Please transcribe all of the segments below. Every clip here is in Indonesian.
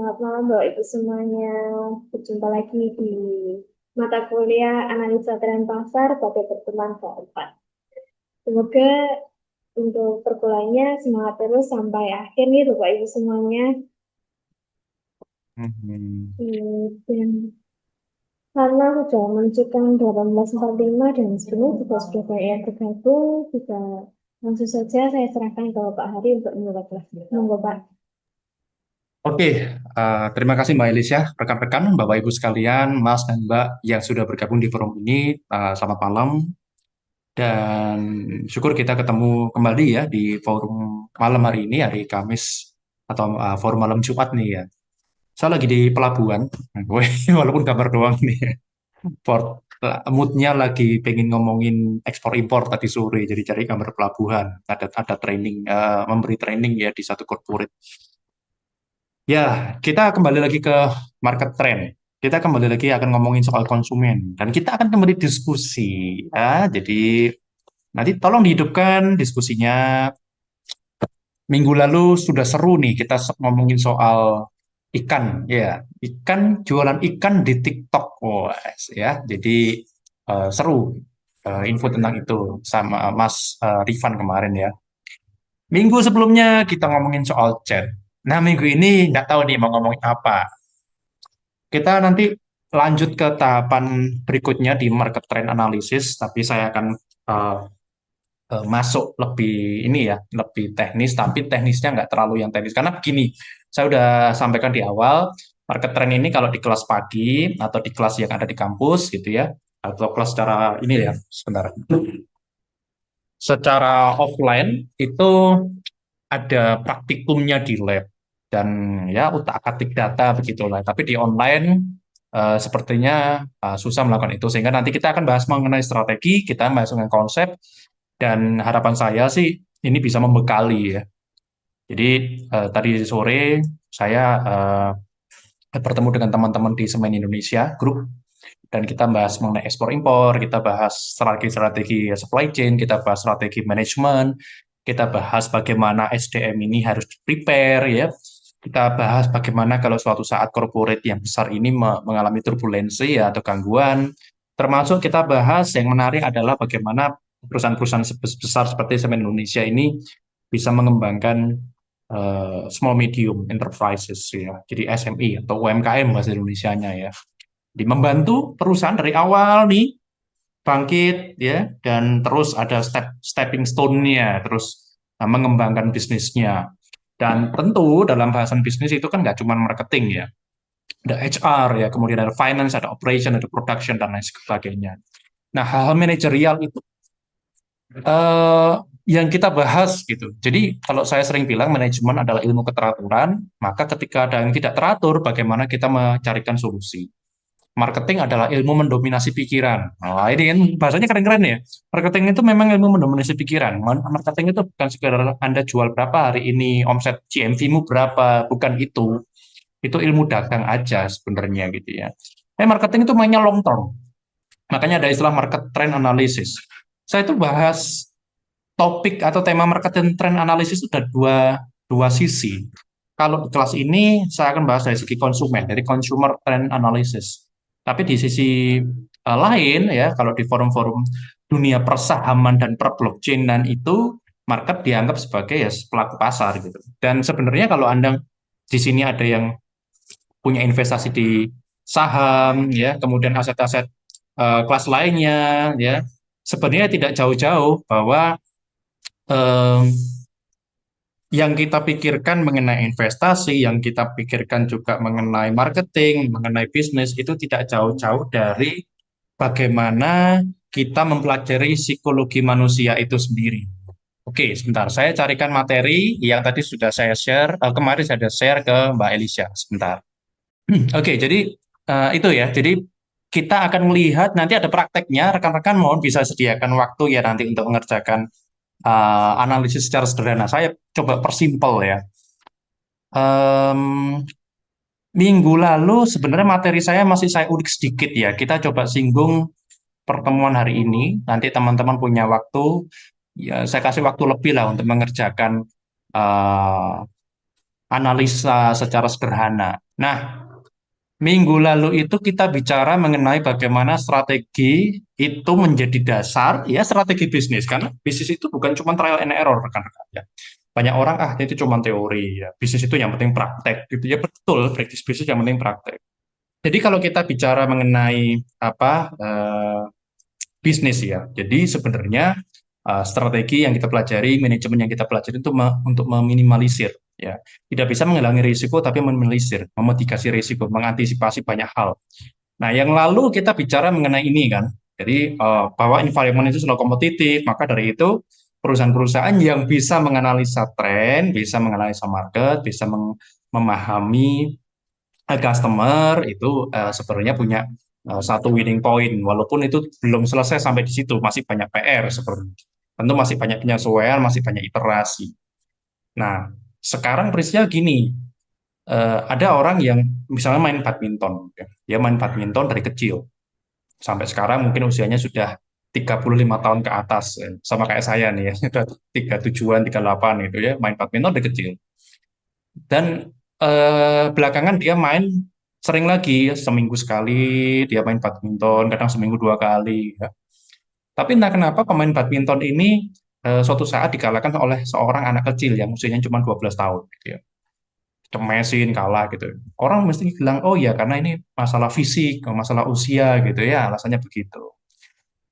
Selamat malam Bapak Ibu semuanya. Berjumpa lagi di mata kuliah Analisa Tren Pasar pada pertemuan keempat. Semoga untuk perkuliahannya semangat terus sampai akhir nih Bapak Ibu semuanya. Hmm. Dan karena sudah menunjukkan 18.45 dan sebenarnya juga sudah banyak yang bergabung, juga langsung saja saya serahkan ke Pak Hari untuk memulai kelas. Monggo Pak. Oke, terima kasih Mbak Elis ya, rekan-rekan, Bapak Ibu sekalian, Mas dan Mbak yang sudah bergabung di forum ini. Selamat malam dan syukur kita ketemu kembali ya di forum malam hari ini, hari Kamis atau forum malam Jumat nih ya. Saya lagi di pelabuhan, walaupun gambar doang nih. Port, moodnya lagi pengen ngomongin ekspor impor tadi sore, jadi cari gambar pelabuhan. Ada training, memberi training ya di satu corporate. Ya, kita kembali lagi ke market trend. Kita kembali lagi akan ngomongin soal konsumen dan kita akan kembali diskusi ya. Jadi nanti tolong dihidupkan diskusinya. Minggu lalu sudah seru nih kita ngomongin soal ikan ya. Ikan jualan ikan di TikTok. Oh, ya. Jadi seru info tentang itu sama Mas Rifan kemarin ya. Minggu sebelumnya kita ngomongin soal chat. Nah, minggu ini nggak tahu nih mau ngomongin apa. Kita nanti lanjut ke tahapan berikutnya di market trend analysis, tapi saya akan uh, masuk lebih ini ya, lebih teknis, tapi teknisnya nggak terlalu yang teknis. Karena begini, saya udah sampaikan di awal, market trend ini kalau di kelas pagi atau di kelas yang ada di kampus gitu ya, atau kelas secara ini ya, sebentar. Secara offline itu ada praktikumnya di lab dan ya utak-atik data begitulah. Tapi di online sepertinya susah melakukan itu sehingga nanti kita akan bahas mengenai strategi, kita bahas dengan konsep dan harapan saya sih ini bisa membekali ya. Jadi tadi sore saya bertemu dengan teman-teman di Semen Indonesia Group dan kita bahas mengenai ekspor impor, kita bahas strategi-strategi supply chain, kita bahas strategi manajemen, kita bahas bagaimana SDM ini harus prepare ya. Kita bahas bagaimana kalau suatu saat corporate yang besar ini mengalami turbulensi ya, atau gangguan. Termasuk kita bahas yang menarik adalah bagaimana perusahaan-perusahaan besar seperti Semen Indonesia ini bisa mengembangkan small medium enterprises ya. Jadi SME atau UMKM bahasa Indonesianya ya. Di membantu perusahaan dari awal nih bangkit ya dan terus ada stepping stone-nya terus mengembangkan bisnisnya. Dan tentu dalam bahasan bisnis itu kan nggak cuma marketing ya, ada HR ya, kemudian ada finance, ada operation, ada production dan lain sebagainya. Nah, hal-hal manajerial itu eh, yang kita bahas gitu. Jadi kalau saya sering bilang manajemen adalah ilmu keteraturan, maka ketika ada yang tidak teratur, bagaimana kita mencarikan solusi. Marketing adalah ilmu mendominasi pikiran. Nah, ini kan bahasanya keren-keren ya. Marketing itu memang ilmu mendominasi pikiran. Marketing itu bukan sekedar Anda jual berapa hari ini, omset GMV-mu berapa, bukan itu. Itu ilmu dagang aja sebenarnya gitu ya. Marketing itu mainnya long term. Makanya ada istilah market trend analysis. Saya itu bahas topik atau tema marketing trend analysis itu ada dua sisi. Kalau di kelas ini saya akan bahas dari segi konsumen, dari consumer trend analysis. Tapi di sisi lain ya, kalau di forum-forum dunia persahaman dan per blockchainan itu market dianggap sebagai ya pelaku pasar gitu. Dan sebenarnya kalau Anda di sini ada yang punya investasi di saham ya, kemudian aset-aset kelas lainnya ya, sebenarnya tidak jauh-jauh bahwa em, yang kita pikirkan mengenai investasi, yang kita pikirkan juga mengenai marketing, mengenai bisnis, itu tidak jauh-jauh dari bagaimana kita mempelajari psikologi manusia itu sendiri. Oke, sebentar. Saya carikan materi yang tadi sudah saya share, kemarin saya sudah share ke Mbak Elisha. Sebentar. Oke, jadi itu ya. Jadi kita akan melihat nanti ada prakteknya. Rekan-rekan mohon bisa sediakan waktu ya nanti untuk mengerjakan analisis secara sederhana. Saya coba persimpel ya. Em, Minggu lalu sebenarnya materi saya masih saya ulik sedikit ya. Kita coba singgung pertemuan hari ini. Nanti teman-teman punya waktu, ya saya kasih waktu lebih lah untuk mengerjakan eh, analisa secara sederhana. Nah, minggu lalu itu kita bicara mengenai bagaimana strategi itu menjadi dasar ya strategi bisnis. Karena bisnis itu bukan cuma trial and error rekan-rekan ya. Banyak orang itu cuma teori ya. Bisnis itu yang penting praktek gitu ya, betul, bisnis yang penting praktek. Jadi kalau kita bicara mengenai bisnis ya. Jadi sebenarnya strategi yang kita pelajari, manajemen yang kita pelajari itu untuk meminimalisir ya. Tidak bisa menghilangi risiko tapi meminimalisir, memitigasi risiko, mengantisipasi banyak hal. Nah, yang lalu kita bicara mengenai ini kan. Jadi bahwa environment itu selalu kompetitif, maka dari itu perusahaan-perusahaan yang bisa menganalisa tren, bisa menganalisa market, bisa memahami customer itu sebenarnya punya satu winning point, walaupun itu belum selesai sampai di situ, masih banyak PR sebenarnya. Tentu masih banyak penyesuaian, masih banyak iterasi. Nah, sekarang peristiwa gini, ada orang yang misalnya main badminton, ya. Dia main badminton dari kecil, sampai sekarang mungkin usianya sudah 35 tahun ke atas, sama kayak saya nih ya, sudah 37-an, 38 gitu ya, main badminton dari kecil. Dan belakangan dia main sering lagi, ya, seminggu sekali dia main badminton, kadang seminggu 2 kali. Ya. Tapi entah kenapa pemain badminton ini suatu saat dikalahkan oleh seorang anak kecil yang usianya cuma 12 tahun. Gitu ya. Cemesin, kalah gitu. Orang mesti bilang, oh ya karena ini masalah fisik, masalah usia gitu ya, alasannya begitu.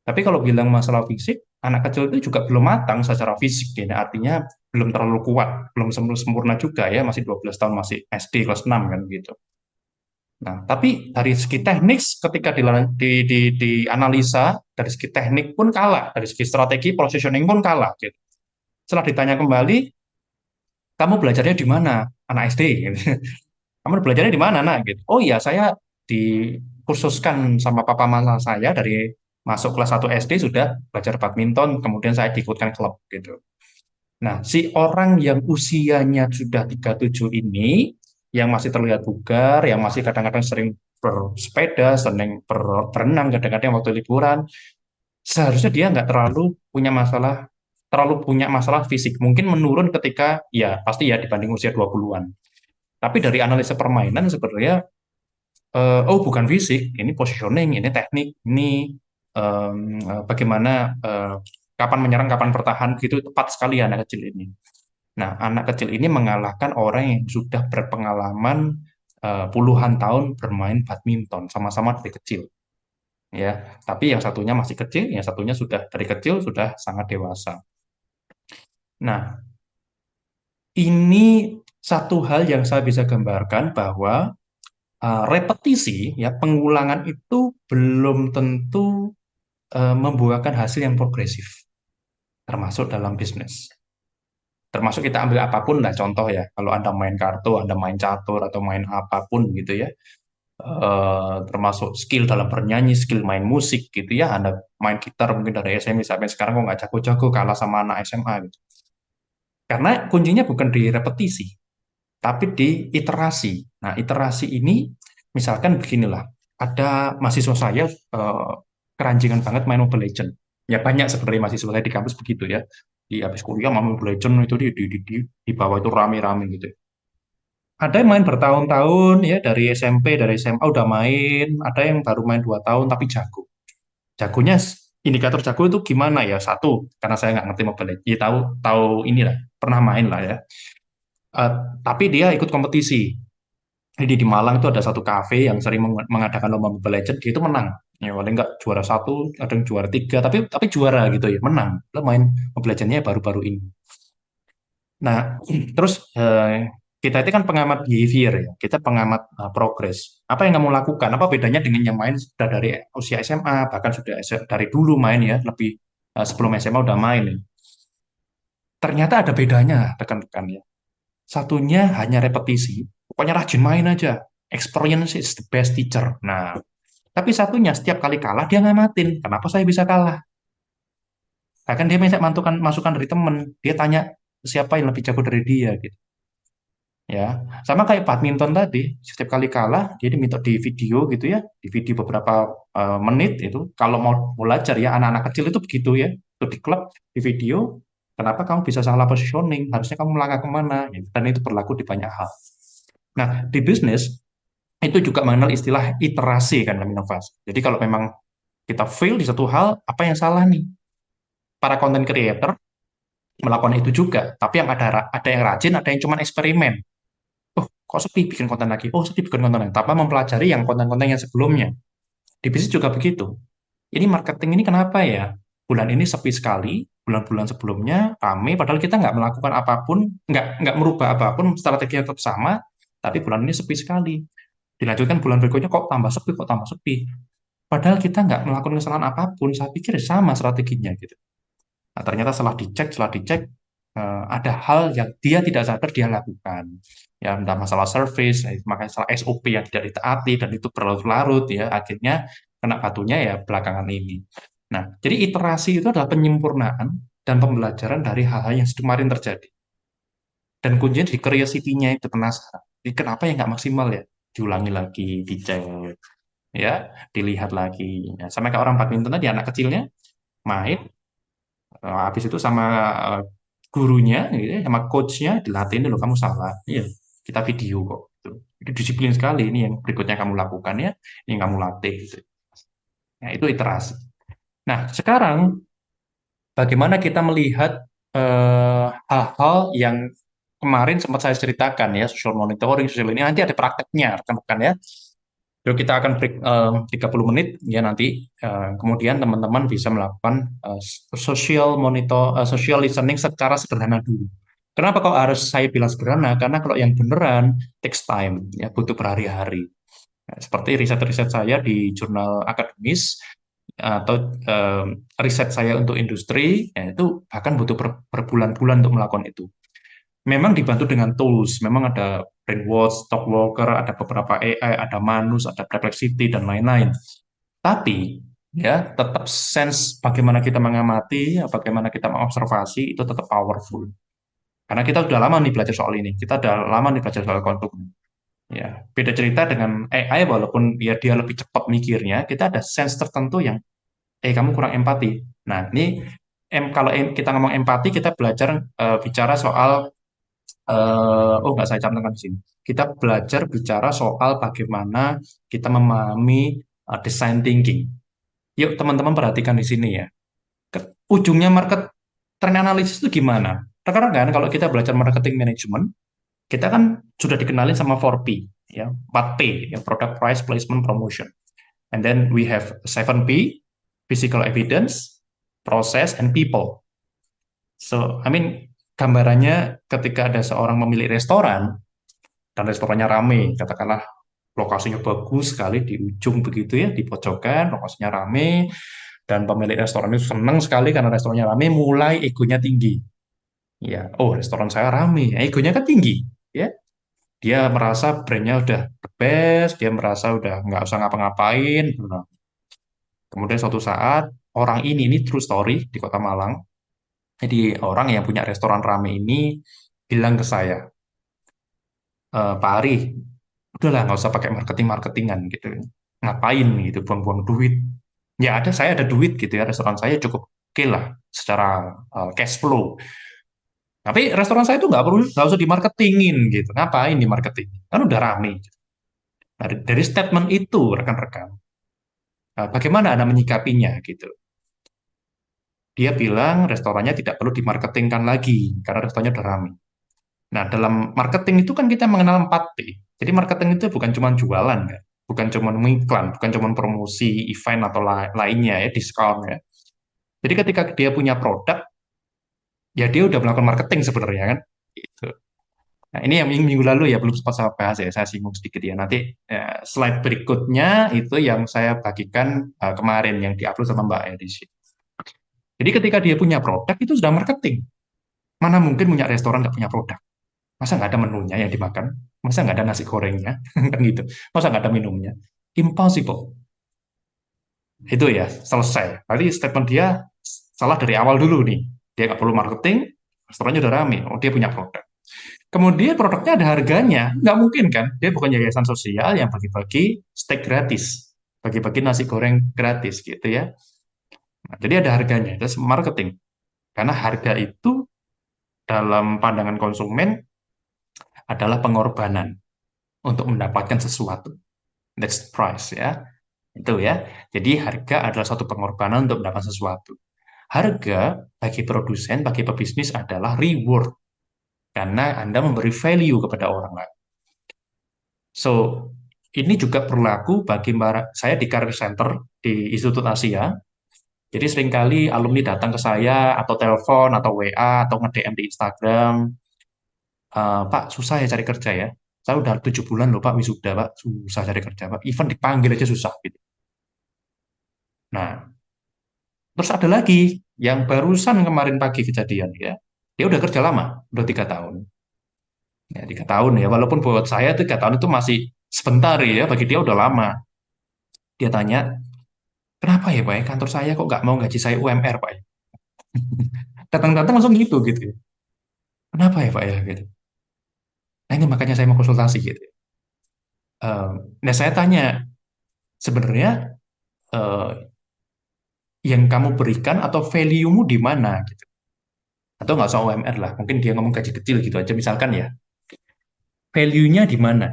Tapi kalau bilang masalah fisik, anak kecil itu juga belum matang secara fisik, ya. Artinya belum terlalu kuat, belum sempurna juga ya, masih 12 tahun, masih SD kelas 6 kan gitu. Nah, tapi dari segi teknik ketika dianalisa, dari segi teknik pun kalah, dari segi strategi positioning pun kalah gitu. Setelah ditanya kembali, kamu belajarnya di mana? Anak SD gitu. Kamu belajarnya di mana, nak? Gitu. Oh iya, saya dikursuskan sama papa mama saya dari masuk kelas 1 SD sudah belajar badminton, kemudian saya diikutkan klub gitu. Nah, si orang yang usianya sudah 37 ini, yang masih terlihat bugar, yang masih kadang-kadang sering bersepeda, sering berenang, kadang-kadang waktu liburan, seharusnya dia nggak terlalu punya masalah fisik. Mungkin menurun ketika, ya pasti ya dibanding usia 20-an. Tapi dari analisa permainan sebenarnya oh bukan fisik, ini positioning, ini teknik, ini bagaimana kapan menyerang, kapan bertahan, gitu tepat sekali anak kecil ini. Nah, anak kecil ini mengalahkan orang yang sudah berpengalaman puluhan tahun bermain badminton, sama-sama dari kecil, ya. Tapi yang satunya masih kecil, yang satunya sudah dari kecil sudah sangat dewasa. Nah, ini satu hal yang saya bisa gambarkan bahwa repetisi, ya pengulangan itu belum tentu membuahkan hasil yang progresif, termasuk dalam bisnis. Termasuk kita ambil apapun lah contoh ya, kalau Anda main kartu, Anda main catur atau main apapun gitu ya, termasuk skill dalam bernyanyi, skill main musik gitu ya, Anda main gitar mungkin dari SMP sampai sekarang kok nggak jago-jago kalah sama anak SMA gitu. Karena kuncinya bukan di repetisi, tapi di iterasi. Nah, iterasi ini misalkan beginilah, ada mahasiswa saya keranjingan banget main Mobile Legend. Ya banyak sebenarnya mahasiswa saya di kampus begitu ya. Di habis kuliah main Mobile Legend itu di bawah itu rame-rame gitu. Ada yang main bertahun-tahun ya dari SMP, dari SMA udah main, ada yang baru main 2 tahun tapi jago. Jagonya indikator jago itu gimana ya? Satu, karena saya nggak ngerti Mobile Legends, ya tahu tahu inilah, pernah main lah ya. Eh, tapi dia ikut kompetisi. Jadi di Malang itu ada satu kafe yang sering mengadakan lomba Mobile Legends, dia itu menang. Ya paling nggak juara satu, ada yang juara tiga, tapi juara gitu ya, menang. Lo main Mobile Legends-nya baru-baru ini. Nah, terus kita itu kan pengamat behavior ya, kita pengamat progres. Apa yang kamu lakukan? Apa bedanya dengan yang main sudah dari usia SMA, bahkan sudah dari dulu main ya, lebih sebelum SMA udah main. Ya. Ternyata ada bedanya, rekan-rekan ya. Satunya hanya repetisi, pokoknya rajin main aja. Experience is the best teacher. Nah, tapi satunya setiap kali kalah dia ngamatin. Kenapa saya bisa kalah? Bahkan dia minta masukan dari temen. Dia tanya siapa yang lebih jago dari dia gitu. Ya, sama kayak badminton tadi. Setiap kali kalah dia diminta di video gitu ya, di video beberapa menit itu. Kalau mau belajar ya anak-anak kecil itu begitu ya. Itu di klub, di video. Kenapa kamu bisa salah positioning? Harusnya kamu melangkah kemana? Gitu. Dan itu berlaku di banyak hal. Nah, di bisnis Itu juga mengenal istilah iterasi kan dalam inovasi. Jadi kalau memang kita fail di satu hal, apa yang salah nih? Para content creator melakukan itu juga, tapi yang ada yang rajin, ada yang cuma eksperimen. Oh, kok sepi bikin konten lagi? Oh, sepi bikin konten lagi. Tanpa mempelajari yang konten-konten yang sebelumnya. Di bisnis juga begitu. Ini marketing ini kenapa ya? Bulan ini sepi sekali, bulan-bulan sebelumnya rame, padahal kita nggak melakukan apapun, nggak merubah apapun, strateginya tetap sama, tapi bulan ini sepi sekali. Dilanjutkan bulan berikutnya kok tambah sepi, kok tambah sepi. Padahal kita nggak melakukan kesalahan apapun, saya pikir sama strateginya gitu. Nah, ternyata setelah dicek, ada hal yang dia tidak sadar dia lakukan. Ya, entah masalah service, masalah SOP yang tidak ditaati, dan itu berlarut-larut, ya, akhirnya kena batunya ya belakangan ini. Nah, jadi iterasi itu adalah penyempurnaan dan pembelajaran dari hal-hal yang kemarin terjadi. Dan kuncinya di curiosity-nya itu penasaran. Jadi kenapa ya nggak maksimal ya? Diulangi lagi, dicek, ya, dilihat lagi. Ya, sama kayak orang badminton tadi, anak kecilnya main, habis itu sama eh, gurunya, gitu ya, sama coachnya dilatih dulu kamu salah. Iya, kita video kok. Gitu. Itu disiplin sekali ini yang berikutnya kamu lakukan ya, ini yang kamu latih. Gitu. Nah, itu iterasi. Nah, sekarang bagaimana kita melihat hal-hal yang kemarin sempat saya ceritakan ya, social monitoring, social ini nanti ada prakteknya, rekan-rekan ya. Jadi kita akan break 30 menit ya nanti. Kemudian teman-teman bisa melakukan social listening secara sederhana dulu. Kenapa kok harus saya bilang sederhana? Karena kalau yang beneran takes time, ya butuh berhari-hari. Nah, seperti riset-riset saya di jurnal akademis atau riset saya untuk industri, ya itu bahkan butuh berbulan-bulan untuk melakukan itu. Memang dibantu dengan tools, memang ada Brainwatch, Talkwalker, ada beberapa AI, ada Manus, ada Perplexity, dan lain-lain. Tapi, ya, tetap sense bagaimana kita mengamati, bagaimana kita mengobservasi, itu tetap powerful. Karena kita sudah lama nih belajar soal ini, kita sudah lama nih belajar soal kontuk. Ya, beda cerita dengan AI, walaupun ya dia lebih cepat mikirnya, kita ada sense tertentu yang, kamu kurang empati. Nah, ini kalau kita ngomong empati, kita belajar bicara soal oh nggak saya cantumkan di sini. Kita belajar bicara soal bagaimana kita memahami design thinking. Yuk teman-teman perhatikan di sini ya. Ujungnya market trend analysis itu gimana? Rekan-rekan kalau kita belajar marketing management, kita kan sudah dikenalin sama 4P, ya, 4P, ya, product, price, placement, promotion. And then we have 7P, physical evidence, process, and people. So, I mean, gambarannya ketika ada seorang memilih restoran, dan restorannya rame, katakanlah lokasinya bagus sekali di ujung begitu ya, di pojokan, lokasinya rame, dan pemilik restoran itu senang sekali karena restorannya rame, mulai egonya tinggi. Ya, oh restoran saya rame, egonya kan tinggi, ya. Dia merasa brandnya udah the best, dia merasa udah nggak usah ngapa-ngapain. Nah, kemudian suatu saat orang ini true story di Kota Malang. Jadi orang yang punya restoran rame ini bilang ke saya, Pak Ari, udahlah nggak usah pakai marketingan gitu, ngapain gitu buang-buang duit, ya saya ada duit gitu ya, restoran saya cukup oke lah secara cash flow, tapi restoran saya itu nggak usah dimarketingin gitu, ngapain di marketing kan udah rame gitu. Nah, dari statement itu rekan-rekan, bagaimana Anda menyikapinya gitu. Dia bilang restorannya tidak perlu dimarketingkan lagi karena restorannya udah rame. Nah, dalam marketing itu kan kita mengenal 4P. Jadi marketing itu bukan cuma jualan ya, bukan cuma mengiklan, bukan cuma promosi event atau lainnya ya, diskon ya. Jadi ketika dia punya produk, ya dia udah melakukan marketing sebenarnya kan. Gitu. Nah, ini yang minggu lalu ya belum sempat saya bahas ya, saya singgung sedikit ya. Nanti slide berikutnya itu yang saya bagikan kemarin yang diupload sama Mbak Edisi. Jadi ketika dia punya produk itu sudah marketing. Mana mungkin punya restoran nggak punya produk? Masa nggak ada menunya yang dimakan? Masa nggak ada nasi gorengnya? Kan gitu. Masa nggak ada minumnya? Impossible. Itu ya, selesai. Berarti statement dia salah dari awal dulu nih. Dia nggak perlu marketing, restorannya udah rame. Oh, dia punya produk. Kemudian produknya ada harganya. Nggak mungkin kan? Dia bukan yayasan sosial yang bagi-bagi steak gratis. Bagi-bagi nasi goreng gratis gitu ya. Nah, jadi ada harganya. Itu marketing. Karena harga itu dalam pandangan konsumen adalah pengorbanan untuk mendapatkan sesuatu. That's price ya. Itu ya. Jadi harga adalah suatu pengorbanan untuk mendapatkan sesuatu. Harga bagi produsen, bagi pebisnis adalah reward karena Anda memberi value kepada orang lain. So, ini juga berlaku bagi saya di Career Center di Institut Asia. Jadi seringkali alumni datang ke saya atau telepon atau WA atau nge-DM di Instagram, Pak, susah ya cari kerja ya. Saya udah 7 bulan loh Pak wisuda Pak, susah cari kerja Pak. Even dipanggil aja susah gitu. Nah, terus ada lagi yang barusan kemarin pagi kejadian ya. Dia udah kerja lama, udah 3 tahun. Ya, 3 tahun ya, walaupun buat saya 3 tahun itu masih sebentar ya, bagi dia udah lama. Dia tanya, kenapa ya Pak ya, kantor saya kok nggak mau gaji saya UMR Pak ya? Datang-datang langsung gitu ya. Kenapa ya Pak ya gitu. Nah ini makanya saya mau konsultasi gitu. Eh, nah saya tanya, sebenarnya eh, yang kamu berikan atau value-mu di mana gitu. Atau nggak usah UMR lah, mungkin dia ngomong gaji kecil gitu aja misalkan ya. Value-nya di mana?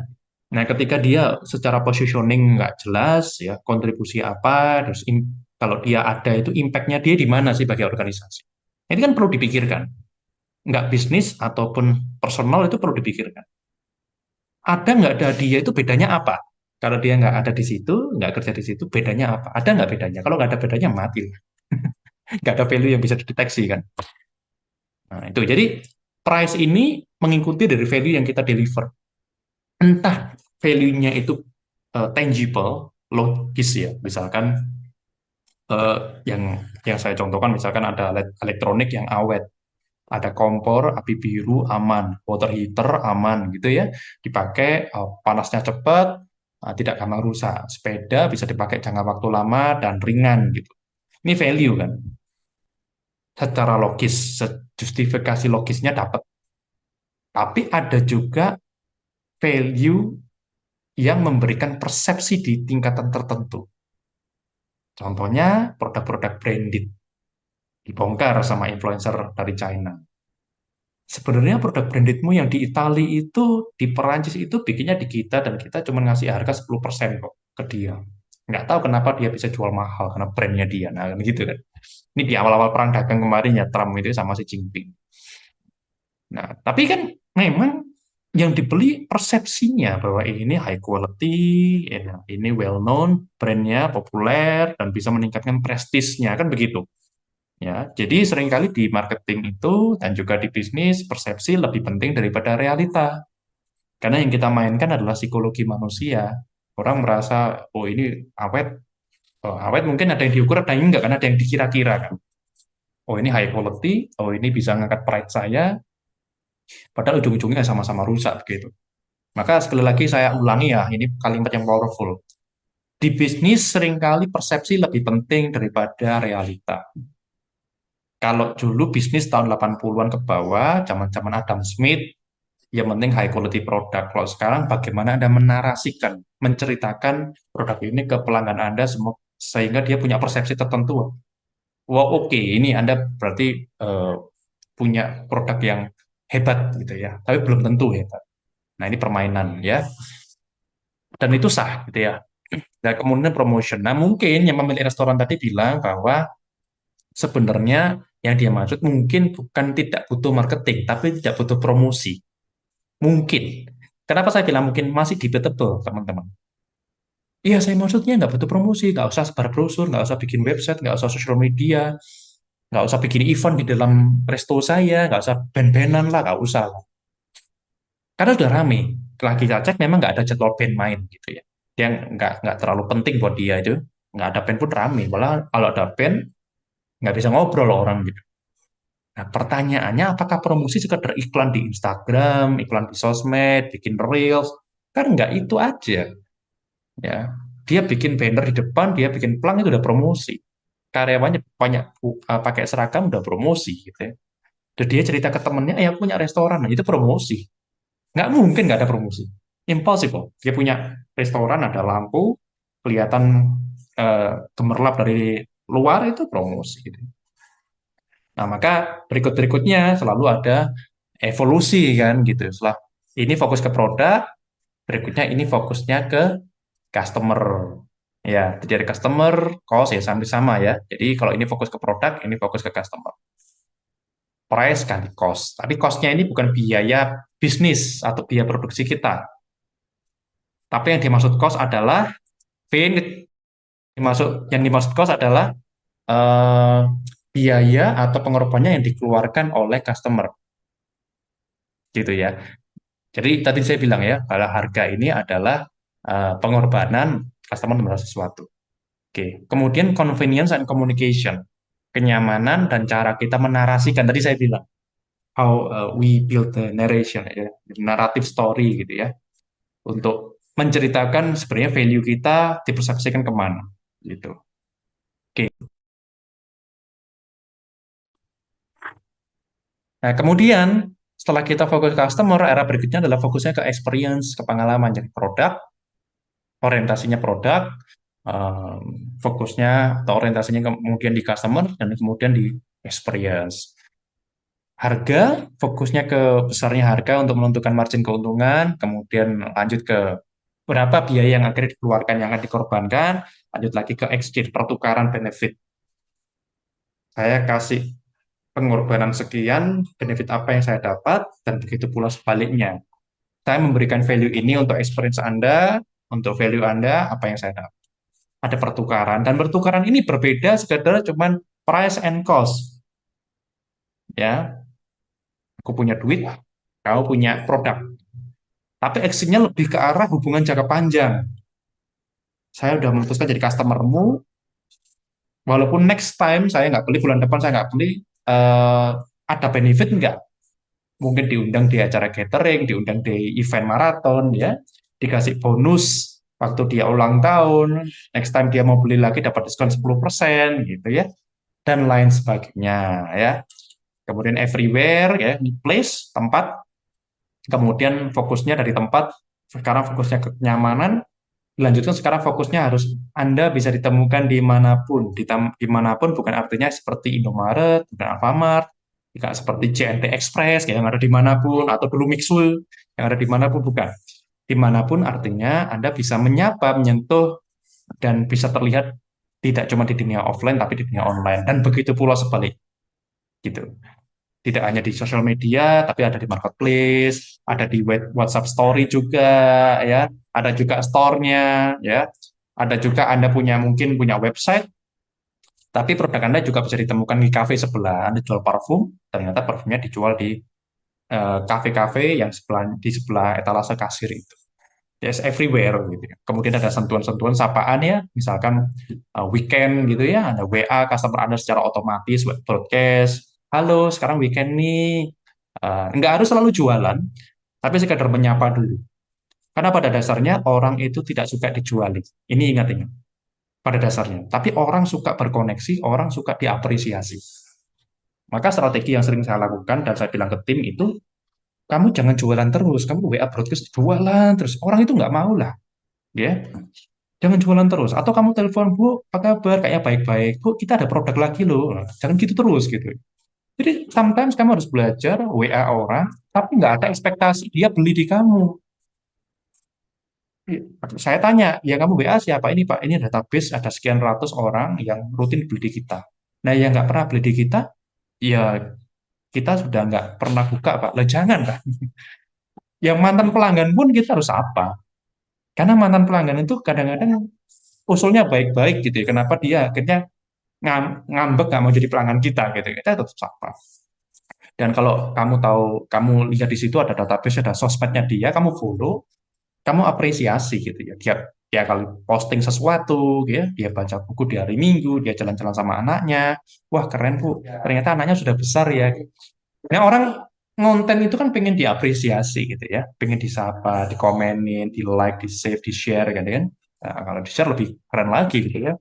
Nah, ketika dia secara positioning nggak jelas, ya kontribusi apa, terus kalau dia ada itu impact-nya dia di mana sih bagi organisasi? Ini kan perlu dipikirkan. Nggak bisnis ataupun personal itu perlu dipikirkan. Ada nggak ada dia itu bedanya apa? Kalau dia nggak ada di situ, nggak kerja di situ, bedanya apa? Ada nggak bedanya? Kalau nggak ada bedanya, mati. Nggak ada value yang bisa dideteksi kan. Nah, itu. Jadi, price ini mengikuti dari value yang kita deliver. Entah value-nya itu tangible, logis ya. Misalkan eh, yang saya contohkan, misalkan ada elektronik yang awet, ada kompor api biru aman, water heater aman gitu ya, dipakai panasnya cepat, tidak gampang rusak. Sepeda bisa dipakai jangka waktu lama dan ringan gitu. Ini value kan, secara logis, justifikasi logisnya dapat. Tapi ada juga value yang memberikan persepsi di tingkatan tertentu. Contohnya produk-produk branded dibongkar sama influencer dari China. Sebenarnya produk brandedmu yang di Italia itu, di Perancis itu bikinnya di kita dan kita cuma ngasih harga 10% kok ke dia. Nggak tahu kenapa dia bisa jual mahal karena brandnya dia. Nah, kan gitu kan. Ini di awal-awal perang dagang kemarin ya Trump itu sama si Jinping. Nah, tapi kan memang yang dibeli persepsinya bahwa ini high quality, ini well known, brandnya populer dan bisa meningkatkan prestisnya kan begitu. Ya, jadi seringkali di marketing itu dan juga di bisnis persepsi lebih penting daripada realita. Karena yang kita mainkan adalah psikologi manusia. Orang merasa, oh ini awet, oh, awet mungkin ada yang diukur, ada yang enggak, karena ada yang dikira-kira kan. Oh ini high quality, oh ini bisa ngangkat pride saya, padahal ujung-ujungnya sama-sama rusak begitu. Maka sekali lagi saya ulangi ya, ini kalimat yang powerful. Di bisnis seringkali persepsi lebih penting daripada realita. Kalau dulu bisnis tahun 80-an ke bawah, zaman-zaman Adam Smith, yang penting high quality produk. Kalau sekarang bagaimana Anda menarasikan, menceritakan produk ini ke pelanggan Anda semua sehingga dia punya persepsi tertentu. Wah, oke, ini Anda berarti eh, punya produk yang hebat gitu ya, tapi belum tentu hebat. Nah, ini permainan ya. Dan itu sah gitu ya. Dan kemudian promotion. Nah, mungkin yang pemilik restoran tadi bilang bahwa sebenarnya yang dia maksud mungkin bukan tidak butuh marketing, tapi tidak butuh promosi. Mungkin. Kenapa saya bilang mungkin masih debatable, teman-teman? Iya, saya maksudnya nggak butuh promosi, nggak usah sebar brosur, nggak usah bikin website, nggak usah sosial media, nggak usah bikin event di dalam resto saya, nggak usah band-bandan lah, nggak usah lah. Karena udah rame. Setelah kita cek, memang nggak ada jadwal band main gitu ya. Dia nggak terlalu penting buat dia itu. Nggak ada band pun rame. Malah kalau ada band, nggak bisa ngobrol loh orang gitu. Nah, pertanyaannya apakah promosi sekedar iklan di Instagram, iklan di sosmed, bikin reels? Kan nggak itu aja. Ya, dia bikin banner di depan, dia bikin plang itu udah promosi. Karyawannya banyak pakai seragam udah promosi gitu ya. Dan dia cerita ke temennya, aku punya restoran, nah, itu promosi. Nggak mungkin nggak ada promosi. Impossible. Dia punya restoran, ada lampu, kelihatan gemerlap dari luar itu promosi gitu. Nah, maka berikut-berikutnya selalu ada evolusi kan gitu. Setelah ini fokus ke produk, berikutnya ini fokusnya ke customer. Ya, jadi dari customer, cost ya sama-sama ya. Jadi kalau ini fokus ke produk, ini fokus ke customer. Price ganti cost. Tapi cost-nya ini bukan biaya bisnis atau biaya produksi kita. Tapi yang dimaksud cost adalah yang dimaksud cost adalah eh, biaya atau pengorbanannya yang dikeluarkan oleh customer, gitu ya. Jadi tadi saya bilang ya, bahwa harga ini adalah pengorbanan customer terhadap sesuatu. Oke. Kemudian convenience and communication, kenyamanan dan cara kita menarasikan. Tadi saya bilang how we build the narration, ya, narrative story gitu ya, untuk menceritakan sebenarnya value kita dipersepsikan kemana, gitu. Oke. Nah, kemudian setelah kita fokus ke customer, era berikutnya adalah fokusnya ke experience, ke pengalaman. Jadi produk, orientasinya produk, em, fokusnya atau orientasinya kemudian di customer, dan kemudian di experience. Harga, fokusnya ke besarnya harga untuk menentukan margin keuntungan, kemudian lanjut ke berapa biaya yang akhirnya dikeluarkan, yang akan dikorbankan, lanjut lagi ke exchange, pertukaran benefit. Saya kasih pengorbanan sekian, benefit apa yang saya dapat, dan begitu pula sebaliknya. Saya memberikan value ini untuk experience Anda, untuk value Anda, apa yang saya dapat. Ada pertukaran, dan pertukaran ini berbeda sekedar cuman price and cost. Ya, aku punya duit, kamu punya produk. Tapi actionnya lebih ke arah hubungan jangka panjang. Saya udah memutuskan jadi customermu, walaupun next time saya nggak beli, bulan depan saya nggak beli, eh, ada benefit nggak? Mungkin diundang di acara catering, diundang di event maraton, ya, dikasih bonus waktu dia ulang tahun, next time dia mau beli lagi dapat diskon 10%, gitu ya, dan lain sebagainya, ya. Kemudian everywhere, ya, place, tempat, kemudian fokusnya dari tempat, sekarang fokusnya ke kenyamanan, dilanjutkan sekarang fokusnya harus Anda bisa ditemukan dimanapun. Dimanapun bukan artinya seperti Indomaret, bukan Alfamart, tidak seperti JNT Express yang ada dimanapun, atau dulu Mixul yang ada dimanapun, bukan. Dimanapun artinya Anda bisa menyapa, menyentuh, dan bisa terlihat tidak cuma di dunia offline, tapi di dunia online. Dan begitu pula sebalik. Gitu. Tidak hanya di sosial media, tapi ada di marketplace, ada di WhatsApp Story juga, ya, ada juga store-nya, ya, ada juga Anda mungkin punya website, tapi produk Anda juga bisa ditemukan di kafe sebelah. Anda jual parfum, ternyata parfumnya dijual di kafe-kafe yang di sebelah etalase kasir itu. Yes, everywhere gitu ya. Kemudian ada sentuhan-sentuhan sapaan ya, misalkan weekend gitu ya, ada WA customer Anda secara otomatis, web broadcast. Halo, sekarang weekend nih. Nggak harus selalu jualan, tapi sekadar menyapa dulu. Karena pada dasarnya orang itu tidak suka dijuali. Ini ingat-ingat, pada dasarnya. Tapi orang suka berkoneksi, orang suka diapresiasi. Maka strategi yang sering saya lakukan dan saya bilang ke tim itu, kamu jangan jualan terus, kamu WA broadcast jualan terus. Orang itu nggak mau lah, ya. Jangan jualan terus. Atau kamu telepon, Bu, apa kabar? Kayaknya baik-baik. Bu, kita ada produk lagi loh. Nah, jangan gitu terus gitu. Jadi sometimes kamu harus belajar WA orang, tapi nggak ada ekspektasi dia beli di kamu. Saya tanya, ya kamu WA siapa? Ini Pak, ini database ada sekian ratus orang yang rutin beli di kita. Nah, yang nggak pernah beli di kita, ya kita sudah nggak pernah buka, Pak. Lah jangan, Pak. Yang mantan pelanggan pun kita harus apa? Karena mantan pelanggan itu kadang-kadang usulnya baik-baik gitu ya. Kenapa dia akhirnya ngambek nggak mau jadi pelanggan kita gitu? Kita tetap sapa. Dan kalau kamu tahu, kamu lihat di situ ada database, ada sosmednya dia, kamu follow, kamu apresiasi gitu ya. Dia kalau posting sesuatu, ya, dia baca buku di hari Minggu, dia jalan-jalan sama anaknya, wah keren Bu, ternyata anaknya sudah besar ya. Nah orang ngonten itu kan pengen diapresiasi gitu ya, pengen disapa, dikomenin, di like, di save, di share gitu kan. Nah, kalau di share lebih keren lagi gitu ya.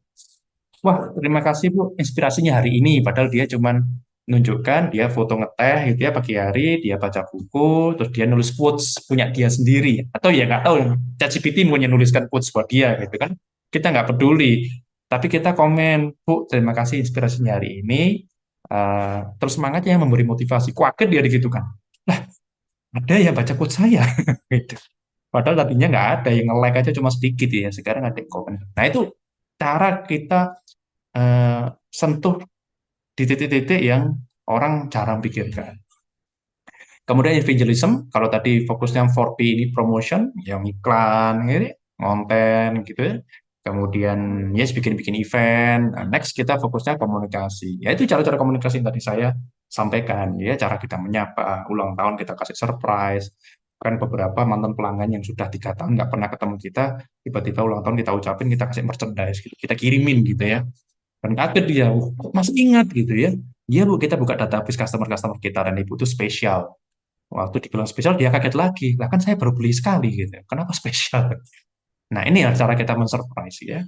Wah, terima kasih Bu, inspirasinya hari ini. Padahal dia cuman menunjukkan dia foto ngeteh gitu ya pagi hari, dia baca buku, terus dia nulis quotes punya dia sendiri. Atau ya nggak tahu, ChatGPT punya nuliskan quotes buat dia gitu kan. Kita nggak peduli. Tapi kita komen, Bu, terima kasih inspirasinya hari ini. Terus semangatnya memberi motivasi. Kaget dia gitu kan. Lah, ada yang baca quotes saya. Gitu. Padahal tadinya nggak ada, yang nge-lag aja cuma sedikit ya, sekarang ada yang komen. Nah itu cara kita sentuh di titik-titik yang orang jarang pikirkan. Kemudian evangelism, kalau tadi fokusnya 4P ini promotion, yang iklan, ini, konten gitu ya. Kemudian yes bikin-bikin event. Nah, next kita fokusnya komunikasi. Ya itu cara-cara komunikasi yang tadi saya sampaikan ya, cara kita menyapa, ulang tahun kita kasih surprise. Kan beberapa mantan pelanggan yang sudah 3 tahun nggak pernah ketemu kita, tiba-tiba ulang tahun kita ucapin, kita kasih merchandise gitu, kita kirimin gitu ya. Dan kaget dia, "Wah, kok masih ingat gitu ya. Iya Bu, kita buka database customer-customer kita dan Ibu itu spesial. Waktu dibilang spesial dia kaget lagi. Lah kan saya baru beli sekali gitu. Kenapa spesial? Nah ini ya cara kita men-surprise ya.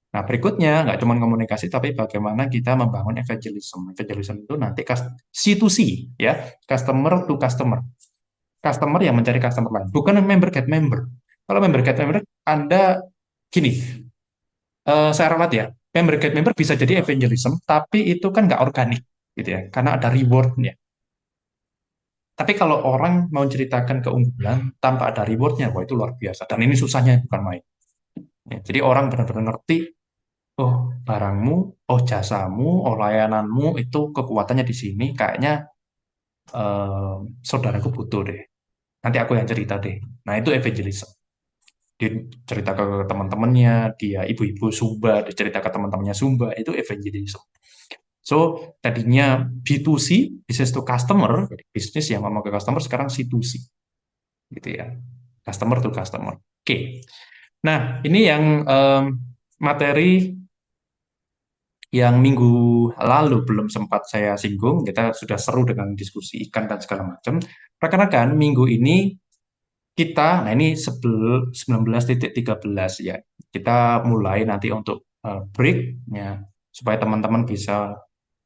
Nah berikutnya nggak cuma komunikasi tapi bagaimana kita membangun evangelism. Evangelism itu nanti C2C ya, customer to customer. Customer yang mencari customer lain, bukan member get member. Kalau member get member, Anda gini, saya ralat ya, member get member bisa jadi evangelism, tapi itu kan nggak organik gitu ya, karena ada rewardnya. Tapi kalau orang mau ceritakan keunggulan tanpa ada rewardnya, wah itu luar biasa. Dan ini susahnya bukan main. Ya, jadi orang benar-benar ngerti, oh barangmu, oh jasamu, oh layananmu itu kekuatannya di sini. Kayaknya eh, saudaraku butuh deh. Nanti aku yang cerita deh. Nah itu evangelism. Dia cerita ke teman-temannya, dia ibu-ibu Sumba, dia cerita ke teman-temannya Sumba, itu evangelism. So, tadinya B2C, business to customer, jadi bisnis yang ngomong ke customer, sekarang C2C. Gitu ya, customer to customer. Oke, nah ini yang materi yang minggu lalu belum sempat saya singgung. Kita sudah seru dengan diskusi ikan dan segala macam. Rekan-rekan, minggu ini kita, nah ini 19.13 ya, kita mulai nanti untuk break ya, supaya teman-teman bisa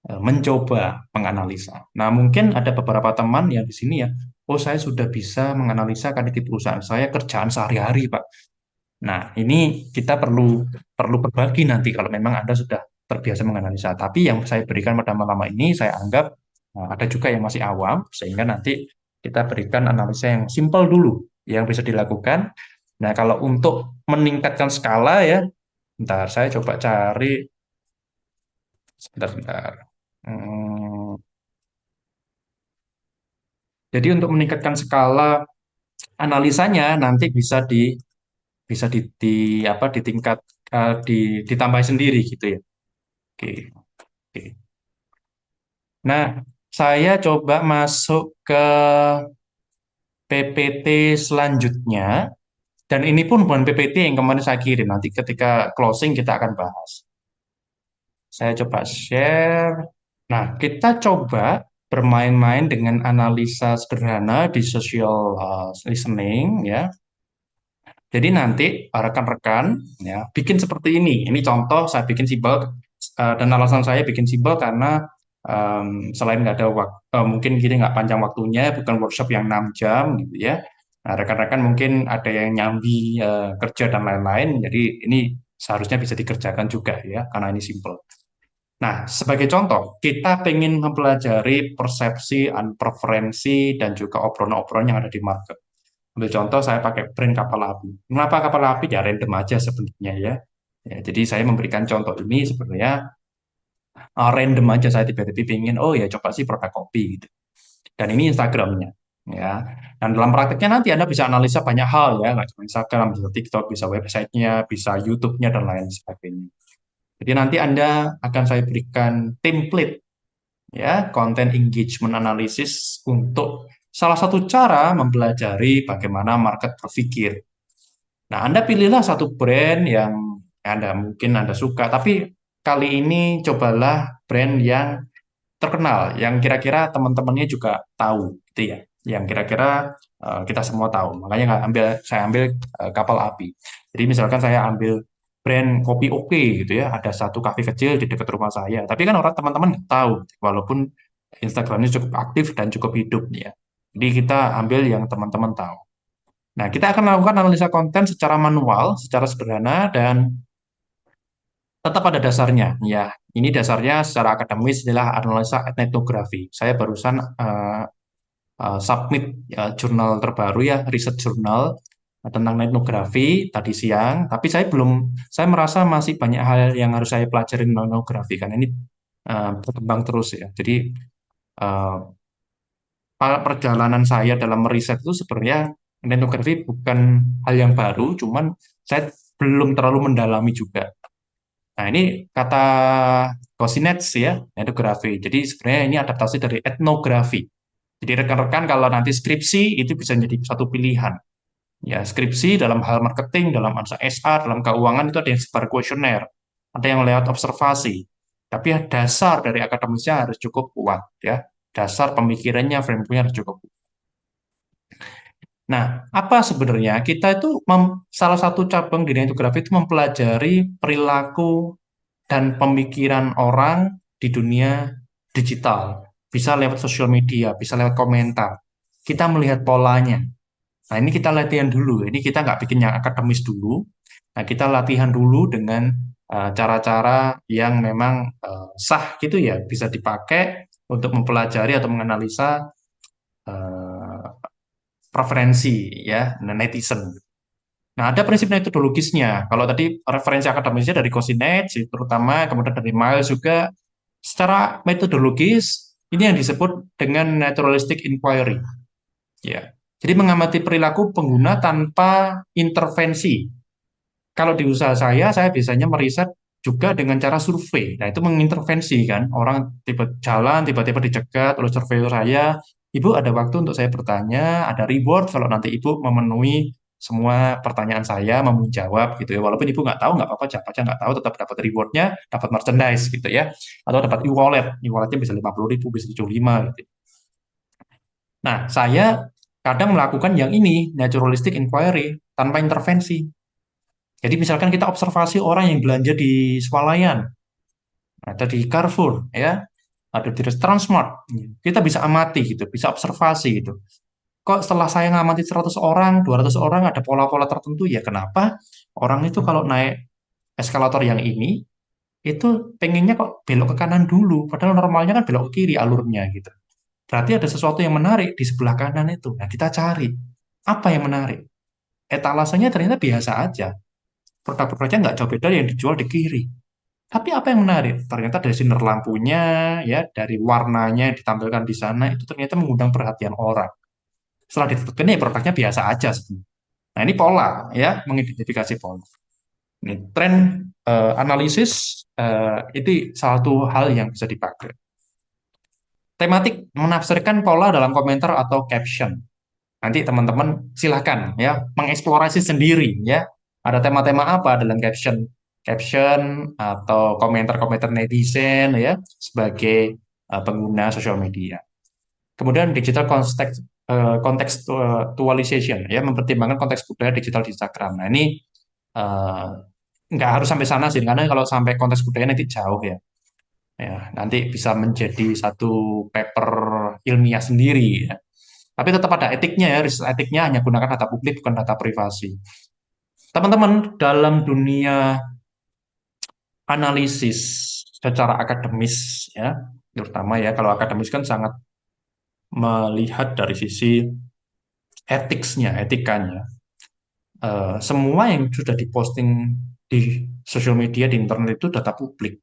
mencoba menganalisa. Nah, mungkin ada beberapa teman yang di sini ya, oh saya sudah bisa menganalisa kan di perusahaan saya kerjaan sehari-hari, Pak. Nah, ini kita perlu perlu berbagi nanti kalau memang Anda sudah terbiasa menganalisa. Tapi yang saya berikan pada malam ini saya anggap ada juga yang masih awam, sehingga nanti kita berikan analisa yang simpel dulu yang bisa dilakukan. Nah, kalau untuk meningkatkan skala ya, bentar saya coba cari sebentar. Hmm, jadi untuk meningkatkan skala analisanya nanti bisa di apa di tingkat ditambah sendiri gitu ya. Oke, oke. Nah, saya coba masuk ke PPT selanjutnya dan ini pun bukan PPT yang kemarin saya kirim. Nanti ketika closing kita akan bahas. Saya coba share. Nah, kita coba bermain-main dengan analisa sederhana di social listening ya. Jadi nanti rekan-rekan ya bikin seperti ini. Ini contoh saya bikin simpel dan alasan saya bikin simpel karena selain nggak ada waktu, mungkin gini nggak panjang waktunya, bukan workshop yang 6 jam gitu ya. Nah, rekan-rekan mungkin ada yang nyambi kerja dan lain-lain. Jadi ini seharusnya bisa dikerjakan juga ya karena ini simpel. Nah, sebagai contoh, kita pengen mempelajari persepsi, preferensi, dan juga obrolan-obrolan yang ada di market. Ambil contoh, saya pakai brand kapal api. Kenapa kapal api? Ya random aja sebenarnya ya. Ya, jadi saya memberikan contoh ini sebenarnya random aja. Saya tiba-tiba ingin, oh ya coba sih produk kopi gitu. Dan ini Instagramnya. Ya, dan dalam prakteknya nanti Anda bisa analisa banyak hal ya, nggak cuma Instagram, bisa TikTok, bisa websitenya, bisa YouTube-nya dan lain sebagainya. Jadi nanti Anda akan saya berikan template ya, content engagement analysis untuk salah satu cara mempelajari bagaimana market berpikir. Nah, Anda pilihlah satu brand yang Anda suka, tapi kali ini cobalah brand yang terkenal, yang kira-kira teman-temannya juga tahu, gitu ya, yang kira-kira kita semua tahu. Makanya saya ambil kapal api. Jadi misalkan saya ambil brand kopi oke gitu ya, ada satu kafe kecil di dekat rumah saya. Tapi kan orang teman-teman nggak tahu, walaupun Instagramnya cukup aktif dan cukup hidup nih ya. Jadi kita ambil yang teman-teman tahu. Nah, kita akan melakukan analisa konten secara manual, secara sederhana, dan tetap ada dasarnya. Ya, ini dasarnya secara akademis adalah analisa etnografi. Saya barusan submit jurnal terbaru ya, riset jurnal. tentang etnografi tadi siang, tapi saya merasa masih banyak hal yang harus saya pelajarin tentang etnografi, karena ini berkembang terus ya. Jadi eh, perjalanan saya dalam meriset itu sebenarnya etnografi bukan hal yang baru, cuman saya belum terlalu mendalami juga. Nah, ini kata Kosinets ya, etnografi. Jadi sebenarnya ini adaptasi dari etnografi. Jadi rekan-rekan kalau nanti skripsi itu bisa jadi satu pilihan. Ya, skripsi dalam hal marketing, dalam masa SR, dalam keuangan itu ada yang sebar kuesioner, ada yang lewat observasi. Tapi ya dasar dari akademisnya harus cukup kuat ya. Dasar pemikirannya, frameworknya harus cukup. Nah, apa sebenarnya kita itu salah satu cabang di etnografi itu mempelajari perilaku dan pemikiran orang di dunia digital. Bisa lewat sosial media, bisa lewat komentar. Kita melihat polanya. Nah, ini kita latihan dulu. Ini kita nggak bikin yang akademis dulu. Nah, kita latihan dulu dengan cara-cara yang memang sah gitu ya, bisa dipakai untuk mempelajari atau menganalisa eh, preferensi ya netizen. Nah, ada prinsip metodologisnya. Kalau tadi referensi akademisnya dari Kosinets, terutama, kemudian dari Miles juga, secara metodologis, ini yang disebut dengan naturalistic inquiry. Ya. Jadi mengamati perilaku pengguna tanpa intervensi. Kalau di usaha saya biasanya meriset juga dengan cara survei. Nah, itu mengintervensi kan. Orang tiba jalan, tiba-tiba dicegat oleh surveyor saya. Ibu ada waktu untuk saya bertanya, ada reward kalau nanti ibu memenuhi semua pertanyaan saya, mau menjawab gitu ya. Walaupun ibu nggak tahu, nggak apa-apa, jawab aja nggak tahu, tetap dapat rewardnya, dapat merchandise gitu ya. Atau dapat e-wallet. E-walletnya bisa 50.000, bisa 75 gitu. Nah, saya kadang melakukan yang ini, naturalistic inquiry, tanpa intervensi. Jadi misalkan kita observasi orang yang belanja di swalayan, atau di Carrefour, ya, atau di Transmart, kita bisa amati gitu, bisa observasi gitu. Kok setelah saya ngamati 100 orang, 200 orang ada pola-pola tertentu, ya kenapa orang itu kalau naik eskalator yang ini, itu pengennya kok belok ke kanan dulu, padahal normalnya kan belok ke kiri alurnya gitu. Berarti ada sesuatu yang menarik di sebelah kanan itu. Nah, kita cari apa yang menarik. Etalasenya ternyata biasa aja. Produk-produknya nggak jauh beda yang dijual di kiri. Tapi apa yang menarik? Ternyata dari sinar lampunya, ya, dari warnanya yang ditampilkan di sana, itu ternyata mengundang perhatian orang. Setelah ditentukan, ya produknya biasa aja sebenarnya. Nah, ini pola, ya, mengidentifikasi pola. Ini tren analisis, itu salah satu hal yang bisa dipakai. Tematik menafsirkan pola dalam komentar atau caption. Nanti teman-teman silahkan ya mengeksplorasi sendiri ya. Ada tema-tema apa dalam caption, atau komentar-komentar netizen ya sebagai pengguna sosial media. Kemudian digital contextualization ya, mempertimbangkan konteks budaya digital di Instagram. Nah, ini eh, nggak harus sampai sana sih, karena kalau sampai konteks budaya nanti jauh ya. Ya, nanti bisa menjadi satu paper ilmiah sendiri ya. Tapi tetap ada etiknya ya, riset etiknya hanya gunakan data publik bukan data privasi. Teman-teman, dalam dunia analisis secara akademis ya, terutama ya kalau akademis kan sangat melihat dari sisi etikanya. Semua yang sudah diposting di sosial media di internet itu data publik.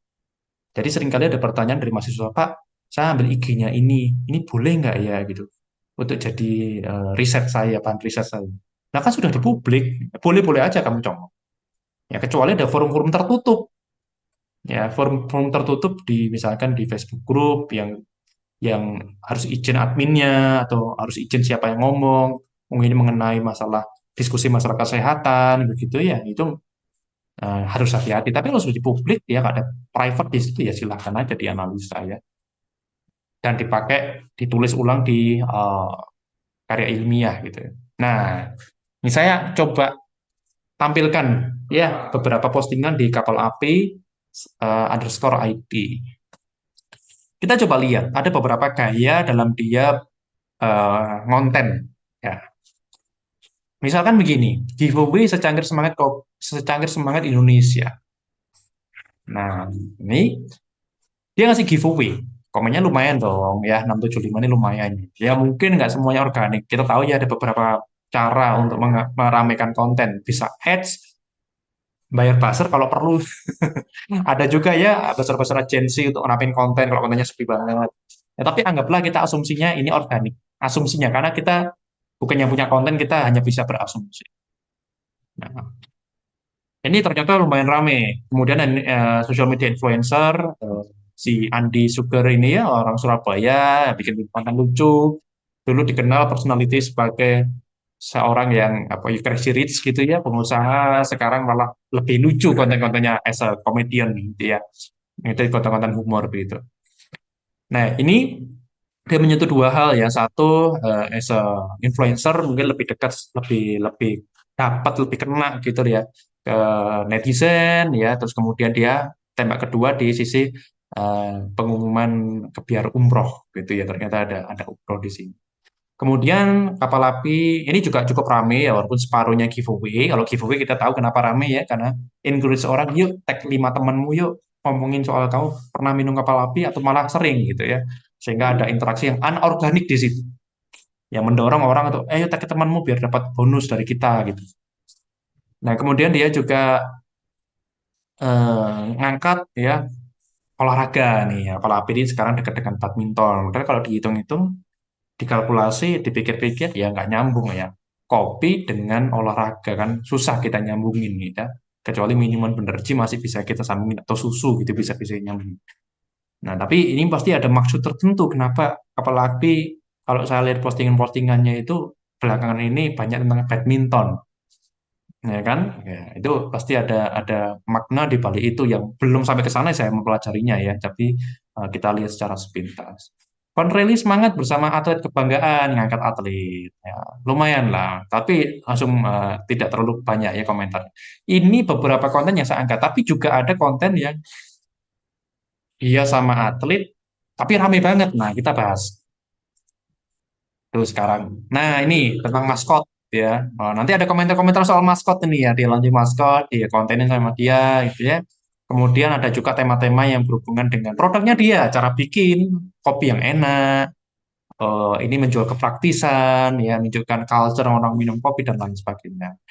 Jadi seringkali ada pertanyaan dari mahasiswa, Pak, saya ambil IG-nya ini boleh nggak ya gitu, untuk jadi riset saya, bahan riset saya. Nah kan sudah dipublik, boleh-boleh aja kamu comot. Ya kecuali ada forum-forum tertutup, ya forum-forum tertutup di misalkan di Facebook group yang harus izin adminnya atau harus izin siapa yang ngomong, mungkin mengenai masalah diskusi masalah kesehatan begitu ya, itu harus hati-hati. Tapi kalau sudah di publik ya nggak ada private di situ ya silahkan aja dianalisa ya. Dan dipakai ditulis ulang di karya ilmiah gitu. Nah, ini saya coba tampilkan ya beberapa postingan di kapal api underscore ID. Kita coba lihat ada beberapa gaya dalam dia ngonten ya. Misalkan begini, giveaway secangkir semangat Indonesia. Nah, ini dia ngasih giveaway. Komennya lumayan dong ya, 675 ini lumayan. Ya mungkin nggak semuanya organik. Kita tahu ya ada beberapa cara untuk meramaikan konten. Bisa ads, bayar buzzer kalau perlu. Ada juga ya besar-besar agensi untuk ngerapiin konten kalau kontennya sepi banget. Ya, tapi anggaplah kita asumsinya ini organik. Asumsinya karena kita bukan yang punya konten, kita hanya bisa berasumsi. Nah, ini ternyata lumayan rame. Kemudian social media influencer, si Andi Sugar ini ya orang Surabaya yang bikin konten lucu. Dulu dikenal personality sebagai seorang yang apa ya, crazy rich gitu ya, pengusaha. Sekarang malah lebih lucu konten-kontennya as a comedian gitu ya. Itu konten-konten humor gitu. Nah, ini dia menyentuh dua hal ya. Satu, as a influencer mungkin lebih dekat, lebih lebih dapat, lebih kena gitu ya ke netizen ya. Terus kemudian dia tembak kedua di sisi pengumuman kebiar umroh gitu ya. Ternyata ada umroh di sini. Kemudian kapal api ini juga cukup rame ya walaupun separuhnya giveaway. Kalau giveaway kita tahu kenapa rame ya karena encourage orang yuk tag 5 temanmu yuk ngomongin soal kamu pernah minum kapal api atau malah sering gitu ya. Sehingga ada interaksi yang anorganik di situ yang mendorong orang untuk ayo tag ke temanmu biar dapat bonus dari kita gitu. Nah, kemudian dia juga ngangkat ya olahraga nih ya. Kapal api ini sekarang dekat dengan badminton. Padahal kalau dihitung-hitung dikalkulasi, dipikir-pikir ya nggak nyambung ya. Kopi dengan olahraga kan susah kita nyambungin gitu. Kecuali minuman benergi masih bisa kita sambungin atau susu gitu bisa-bisa nyambungin. Nah, tapi ini pasti ada maksud tertentu kenapa apalagi kalau saya lihat postingan-postingannya itu belakangan ini banyak tentang badminton. Ya kan? Ya, itu pasti ada makna di balik itu yang belum sampai ke sana saya mempelajarinya ya, tapi kita lihat secara sepintas. Konreli semangat bersama atlet kebanggaan ngangkat atlet. Ya, lumayan lah, tapi langsung tidak terlalu banyak ya komentar. Ini beberapa konten yang saya angkat, tapi juga ada konten yang dia sama atlet, tapi rame banget. Nah, kita bahas. Tuh sekarang. Nah, ini tentang maskot ya. Oh, nanti ada komentar-komentar soal maskot ini ya, dia lanjut maskot, dia kontenin sama dia gitu ya. Kemudian ada juga tema-tema yang berhubungan dengan produknya dia, cara bikin kopi yang enak, ini menjual kepraktisan, ya, menunjukkan culture orang minum kopi dan lain sebagainya.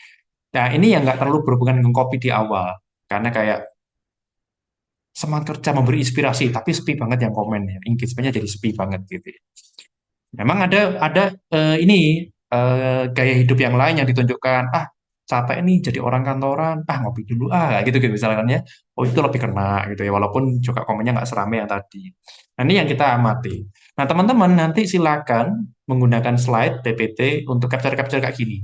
Nah, ini yang nggak terlalu berhubungan dengan kopi di awal, karena kayak semangat kerja memberi inspirasi, tapi sepi banget yang komennya, engagementnya jadi sepi banget gitu ya. Memang ada ini gaya hidup yang lain yang ditunjukkan. Ah, capek nih jadi orang kantoran. Ah, ngopi dulu ah, gitu gitu misalnya ya. Oh, itu lebih kena gitu ya. Walaupun juga komennya nggak seramai yang tadi. Nah, ini yang kita amati. Nah, teman-teman nanti silakan menggunakan slide PPT untuk capture-capture kayak gini.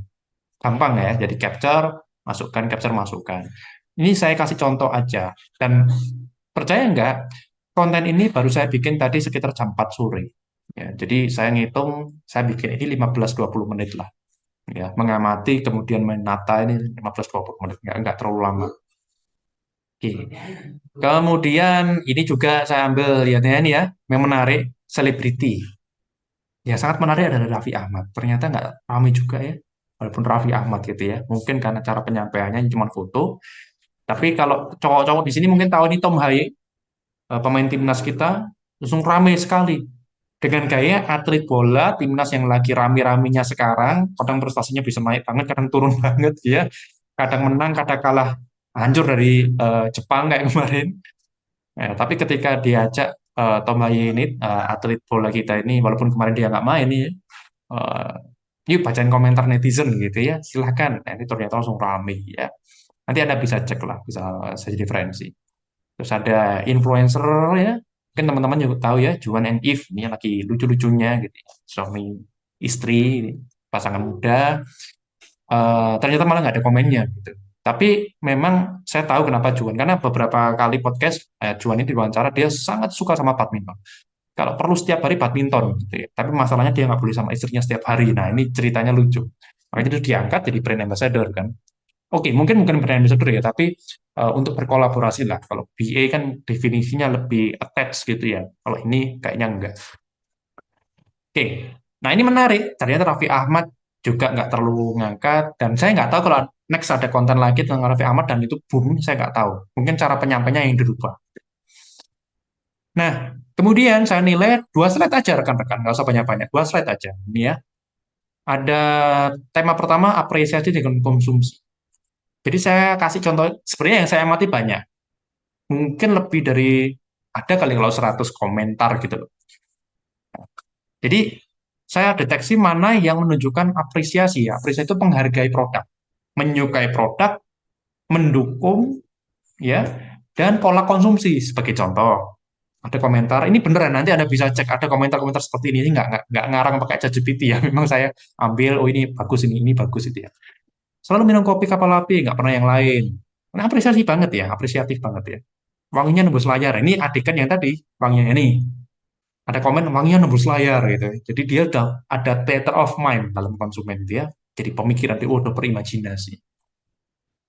Gampang ya. Jadi capture, masukkan. Ini saya kasih contoh aja. Dan percaya nggak, konten ini baru saya bikin tadi sekitar jam 4 sore. Ya, jadi saya ngitung, saya bikin ini 15-20 menit lah. Ya, mengamati kemudian menata ini 15-20 menit, nggak terlalu lama. Oke. Kemudian ini juga saya ambil lihatnya ini ya, yang menarik, selebriti. Ya sangat menarik adalah Raffi Ahmad. Ternyata nggak ramai juga ya, walaupun Raffi Ahmad gitu ya. Mungkin karena cara penyampaiannya cuma foto. Tapi kalau cowok-cowok di sini mungkin tahu ini Tom Haye, pemain timnas kita, langsung ramai sekali dengan gaya atlet bola timnas yang lagi rame-ramenya sekarang, kadang prestasinya bisa naik banget, kadang turun banget ya, kadang menang, kadang kalah, hancur dari Jepang kayak kemarin. Tapi ketika diajak Tomoye ini, atlet bola kita ini, walaupun kemarin dia nggak main nih, uh, yuk bacain komentar netizen gitu ya, silahkan. Nah, ini ternyata langsung rame ya. Nanti Anda bisa cek lah, bisa saya referensi. Terus ada influencer ya, mungkin teman-teman juga tahu ya, Juan and Eve ini yang lagi lucu-lucunya gitu, ya. Suami istri, pasangan muda, ternyata malah nggak ada komennya gitu. Tapi memang saya tahu kenapa Juan, karena beberapa kali podcast Juan ini diwawancara dia sangat suka sama badminton. Kalau perlu setiap hari badminton gitu ya. Tapi masalahnya dia nggak boleh sama istrinya setiap hari. Nah ini ceritanya lucu. Makanya itu diangkat jadi brand ambassador kan. Oke, mungkin brand ambassador ya, tapi untuk berkolaborasi lah. Kalau BA kan definisinya lebih attach gitu ya. Kalau ini kayaknya enggak. Oke, nah ini menarik. Ternyata Raffi Ahmad juga nggak terlalu ngangkat. Dan saya nggak tahu kalau next ada konten lagi tentang Raffi Ahmad dan itu boom, saya nggak tahu. Mungkin cara penyampainya yang dirubah. Nah, kemudian saya nilai 2 slide aja rekan-rekan, nggak usah banyak-banyak. 2 slide aja. Ini ya. Ada tema pertama apresiasi dengan konsumsi. Jadi saya kasih contoh, sebenarnya yang saya amati banyak. Mungkin lebih dari, ada kali kalau 100 komentar gitu loh. Jadi saya deteksi mana yang menunjukkan apresiasi. Apresiasi itu menghargai produk, menyukai produk, mendukung, ya, dan pola konsumsi. Sebagai contoh, ada komentar, ini beneran nanti Anda bisa cek ada komentar-komentar seperti ini nggak ngarang pakai ChatGPT ya. Memang saya ambil, oh ini bagus itu ya. Selalu minum kopi kapal api, nggak pernah yang lain. Nah, apresiasi banget ya, apresiatif banget ya. Wanginya nembus layar. Ini adegan yang tadi, wanginya ini. Ada komen wanginya nembus layar gitu. Jadi dia udah ada theater of mind dalam konsumen dia. Jadi pemikiran dia udah berimajinasi.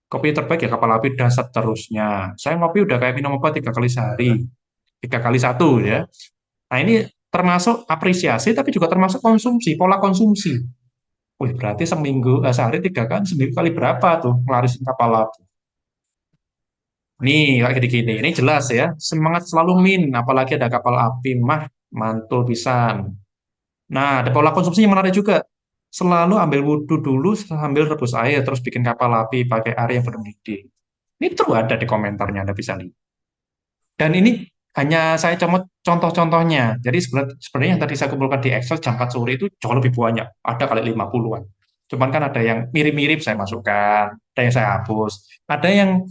Kopi terbaik ya kapal api dan seterusnya. Saya ngopi udah kayak minum obat 3 kali sehari. 3 kali 1 ya. Nah ini termasuk apresiasi tapi juga termasuk konsumsi, pola konsumsi. Wih berarti sehari 3 kali, seminggu kali berapa tuh ngelarisin kapal api. Nih kayak gini-gini, ini jelas ya. Semangat selalu apalagi ada kapal api mah mantul pisan. Nah, ada pola konsumsi yang menarik juga. Selalu ambil wudhu dulu sambil rebus air, terus bikin kapal api pakai air yang bermedit. Ini tuh ada di komentarnya, Anda bisa lihat. Dan ini hanya saya comot contoh-contohnya. Jadi sebenarnya yang tadi saya kumpulkan di Excel jam 4 sore itu jauh lebih banyak. Ada kali 50-an. Cuman kan ada yang mirip-mirip saya masukkan, ada yang saya hapus. Ada yang,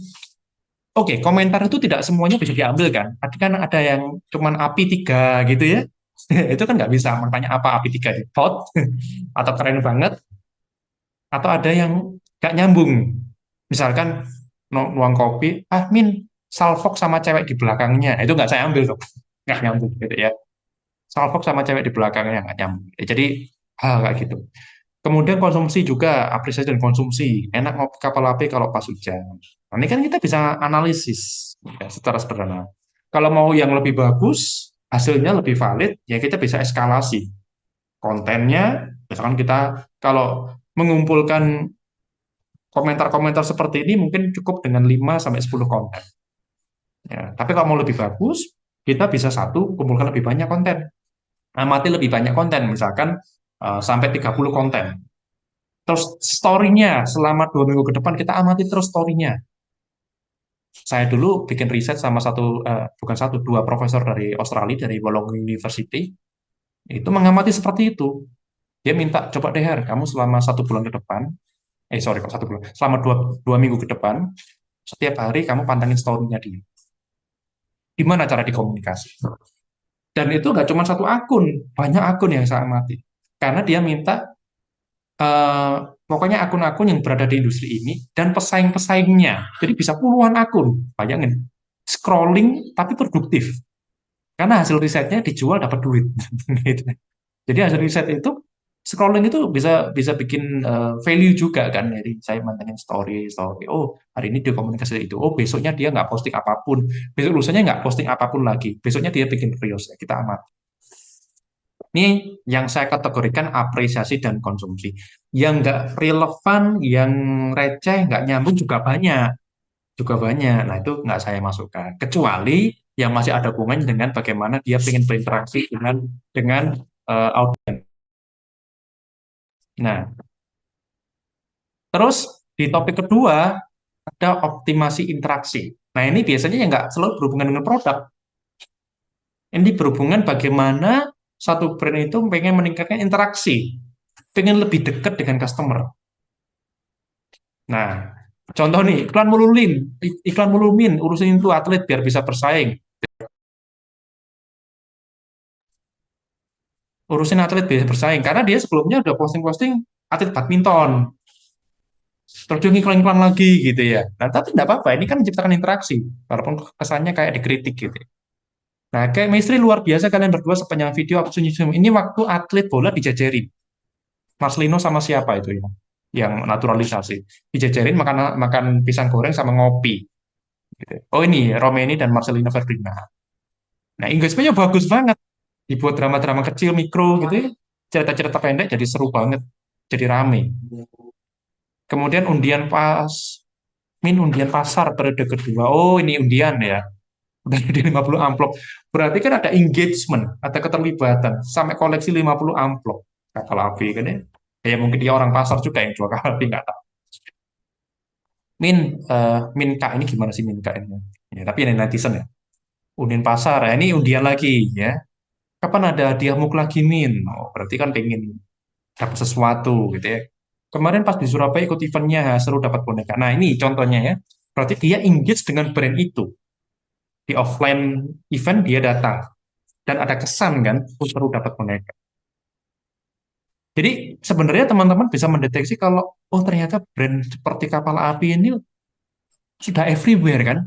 oke, komentar itu tidak semuanya bisa diambil kan. Ada yang cuman api 3 gitu ya. Itu kan nggak bisa. Makanya apa api 3 di hot atau keren banget. Atau ada yang nggak nyambung. Misalkan nuang kopi, Min, salfok sama cewek di belakangnya. Itu nggak saya ambil tuh. Nggak nyambung gitu ya. Salfok sama cewek di belakangnya nggak nyambung. Jadi hal kayak gitu. Kemudian konsumsi juga, apresiasi dan konsumsi. Enak ngopi kapal api kalau pas hujan. Nah, ini kan kita bisa analisis ya, secara sederhana. Kalau mau yang lebih bagus, hasilnya lebih valid, ya kita bisa eskalasi kontennya. Misalkan kita kalau mengumpulkan komentar-komentar seperti ini mungkin cukup dengan 5 sampai 10 konten. Ya, tapi kalau mau lebih bagus, kita bisa kumpulkan lebih banyak konten. Amati lebih banyak konten, misalkan sampai 30 konten. Terus story-nya selama 2 minggu ke depan kita amati terus story-nya. Saya dulu bikin riset sama bukan satu, dua profesor dari Australia, dari Wollongong University, itu mengamati seperti itu. Dia minta, coba deh Her, kamu selama 1 bulan ke depan, sorry kok 1 bulan, selama dua minggu ke depan, setiap hari kamu pantengin story-nya dia. Gimana cara dikomunikasi? Dan itu nggak cuma satu akun, banyak akun yang saya amati. Karena dia minta eh, pokoknya akun-akun yang berada di industri ini dan pesaing-pesaingnya. Jadi bisa puluhan akun, bayangin. Scrolling tapi produktif. Karena hasil risetnya dijual dapat duit. Gitu. Jadi hasil riset itu scrolling itu bisa bisa bikin value juga kan. Jadi saya mantengin story, story. Oh hari ini dia komunikasi itu. Oh besoknya dia nggak posting apapun. Besok lusanya nggak posting apapun lagi. Besoknya dia bikin reels. Ya, kita amat. Ini yang saya kategorikan apresiasi dan konsumsi. Yang nggak relevan, yang receh, nggak nyambung juga banyak. Juga banyak. Nah, itu nggak saya masukkan. Kecuali yang masih ada hubungannya dengan bagaimana dia ingin berinteraksi dengan audiens. Nah, terus di topik kedua ada optimasi interaksi. Nah, ini biasanya yang nggak selalu berhubungan dengan produk. Ini berhubungan bagaimana satu brand itu pengen meningkatkan interaksi, pengen lebih dekat dengan customer. Nah, contoh nih, iklan mulumin, urusin itu atlet biar bisa bersaing. Urusin atlet biar bersaing, karena dia sebelumnya udah posting-posting atlet badminton. Terus dia iklan-iklan lagi gitu ya. Nah, tapi nggak apa-apa, ini kan menciptakan interaksi, walaupun kesannya kayak dikritik gitu. Nah, kayak chemistry luar biasa kalian berdua sepanjang video aku senyum-senyum. Ini waktu atlet bola dijajarin. Marcelino sama siapa itu ya? Yang naturalisasi. Dijajarin makan makan pisang goreng sama ngopi. Gitu. Oh ini Romeni dan Marcelino Ferdinand. Nah, Inggrisnya bagus banget. Dibuat drama-drama kecil, mikro gitu ya. Cerita-cerita pendek jadi seru banget. Jadi rame. Kemudian undian pasar periode kedua. Oh, ini undian ya. Udah di 50 amplop. Berarti kan ada engagement, ada keterlibatan. Sampai koleksi 50 amplop. Kapal api kan ya. Ya mungkin dia orang pasar juga yang jual tapi nggak tahu. Min, Minka ini gimana sih Minka ini? Ya, tapi ini netizen ya. Unin pasar, ya, ini undian lagi ya. Kapan ada hadiah muk lagi Min? Oh, berarti kan pengen dapat sesuatu gitu ya. Kemarin pas di Surabaya ikut eventnya, seru dapat boneka. Nah ini contohnya ya. Berarti dia engage dengan brand itu. Di offline event dia datang. Dan ada kesan kan, oh, seru dapat boneka. Jadi sebenarnya teman-teman bisa mendeteksi kalau, oh ternyata brand seperti kapal api ini sudah everywhere kan.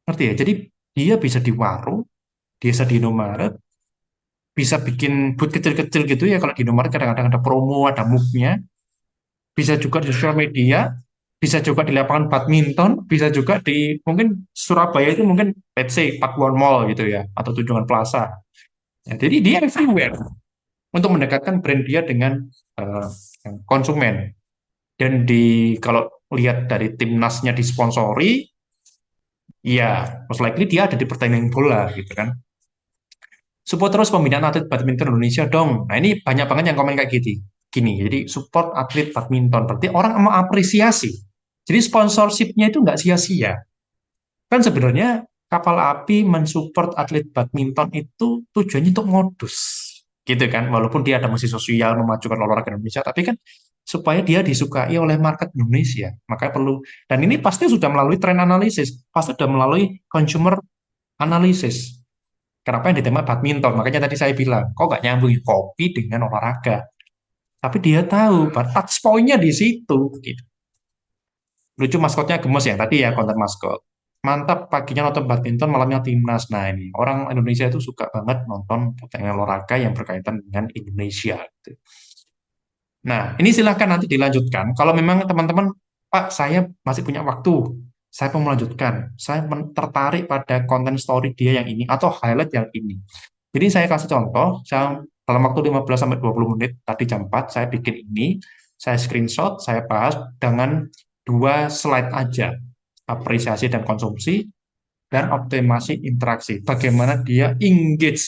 Ngerti ya? Jadi dia bisa di warung, bisa di Indomaret, bisa bikin booth kecil-kecil gitu ya. Kalau di Indomaret kadang-kadang ada promo, ada move-nya. Bisa juga di sosial media, bisa juga di lapangan badminton, bisa juga di mungkin Surabaya itu mungkin let's say Pakuan Mall gitu ya, atau Tunjungan Plaza. Ya, jadi dia everywhere untuk mendekatkan brand dia dengan eh, konsumen. Dan di kalau lihat dari timnasnya disponsori, ya most likely dia ada di pertandingan bola gitu kan. Support terus pembinaan atlet badminton Indonesia dong. Nah ini banyak banget yang komen kayak gitu. Gini, jadi support atlet badminton. Berarti orang mau apresiasi. Jadi sponsorshipnya itu nggak sia-sia. Kan sebenarnya kapal api mensupport atlet badminton itu tujuannya untuk modus. Gitu kan. Walaupun dia ada misi sosial memajukan olahraga Indonesia. Tapi kan supaya dia disukai oleh market Indonesia. Makanya perlu. Dan ini pasti sudah melalui trend analisis. Pasti sudah melalui consumer analisis. Kenapa yang ditembak badminton? Makanya tadi saya bilang, kok nggak nyambung kopi dengan olahraga? Tapi dia tahu, touch point-nya di situ. Gitu. Lucu maskotnya gemes ya, tadi ya konten maskot. Mantap, paginya nonton badminton, malamnya timnas. Nah ini, orang Indonesia itu suka banget nonton pertandingan olahraga yang berkaitan dengan Indonesia. Gitu. Nah, ini silahkan nanti dilanjutkan. Kalau memang teman-teman, Pak, saya masih punya waktu, saya mau melanjutkan. Saya tertarik pada konten story dia yang ini, atau highlight yang ini. Jadi saya kasih contoh, saya dalam waktu 15 sampai 20 menit tadi jam 4 saya bikin ini, saya screenshot, saya bahas dengan 2 slide aja. Apresiasi dan konsumsi dan optimasi interaksi. Bagaimana dia engage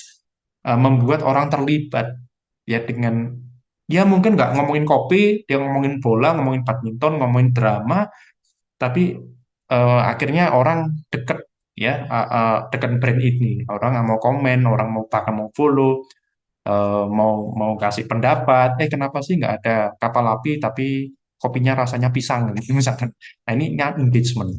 membuat orang terlibat ya dengan ya mungkin nggak ngomongin kopi, dia ngomongin bola, ngomongin badminton, ngomongin drama, tapi akhirnya orang deket ya deket brand ini. Orang nggak mau komen, orang mau bahkan mau follow, mau mau kasih pendapat, kenapa sih nggak ada kapal api tapi kopinya rasanya pisang gitu misalkan. Nah ini engagement.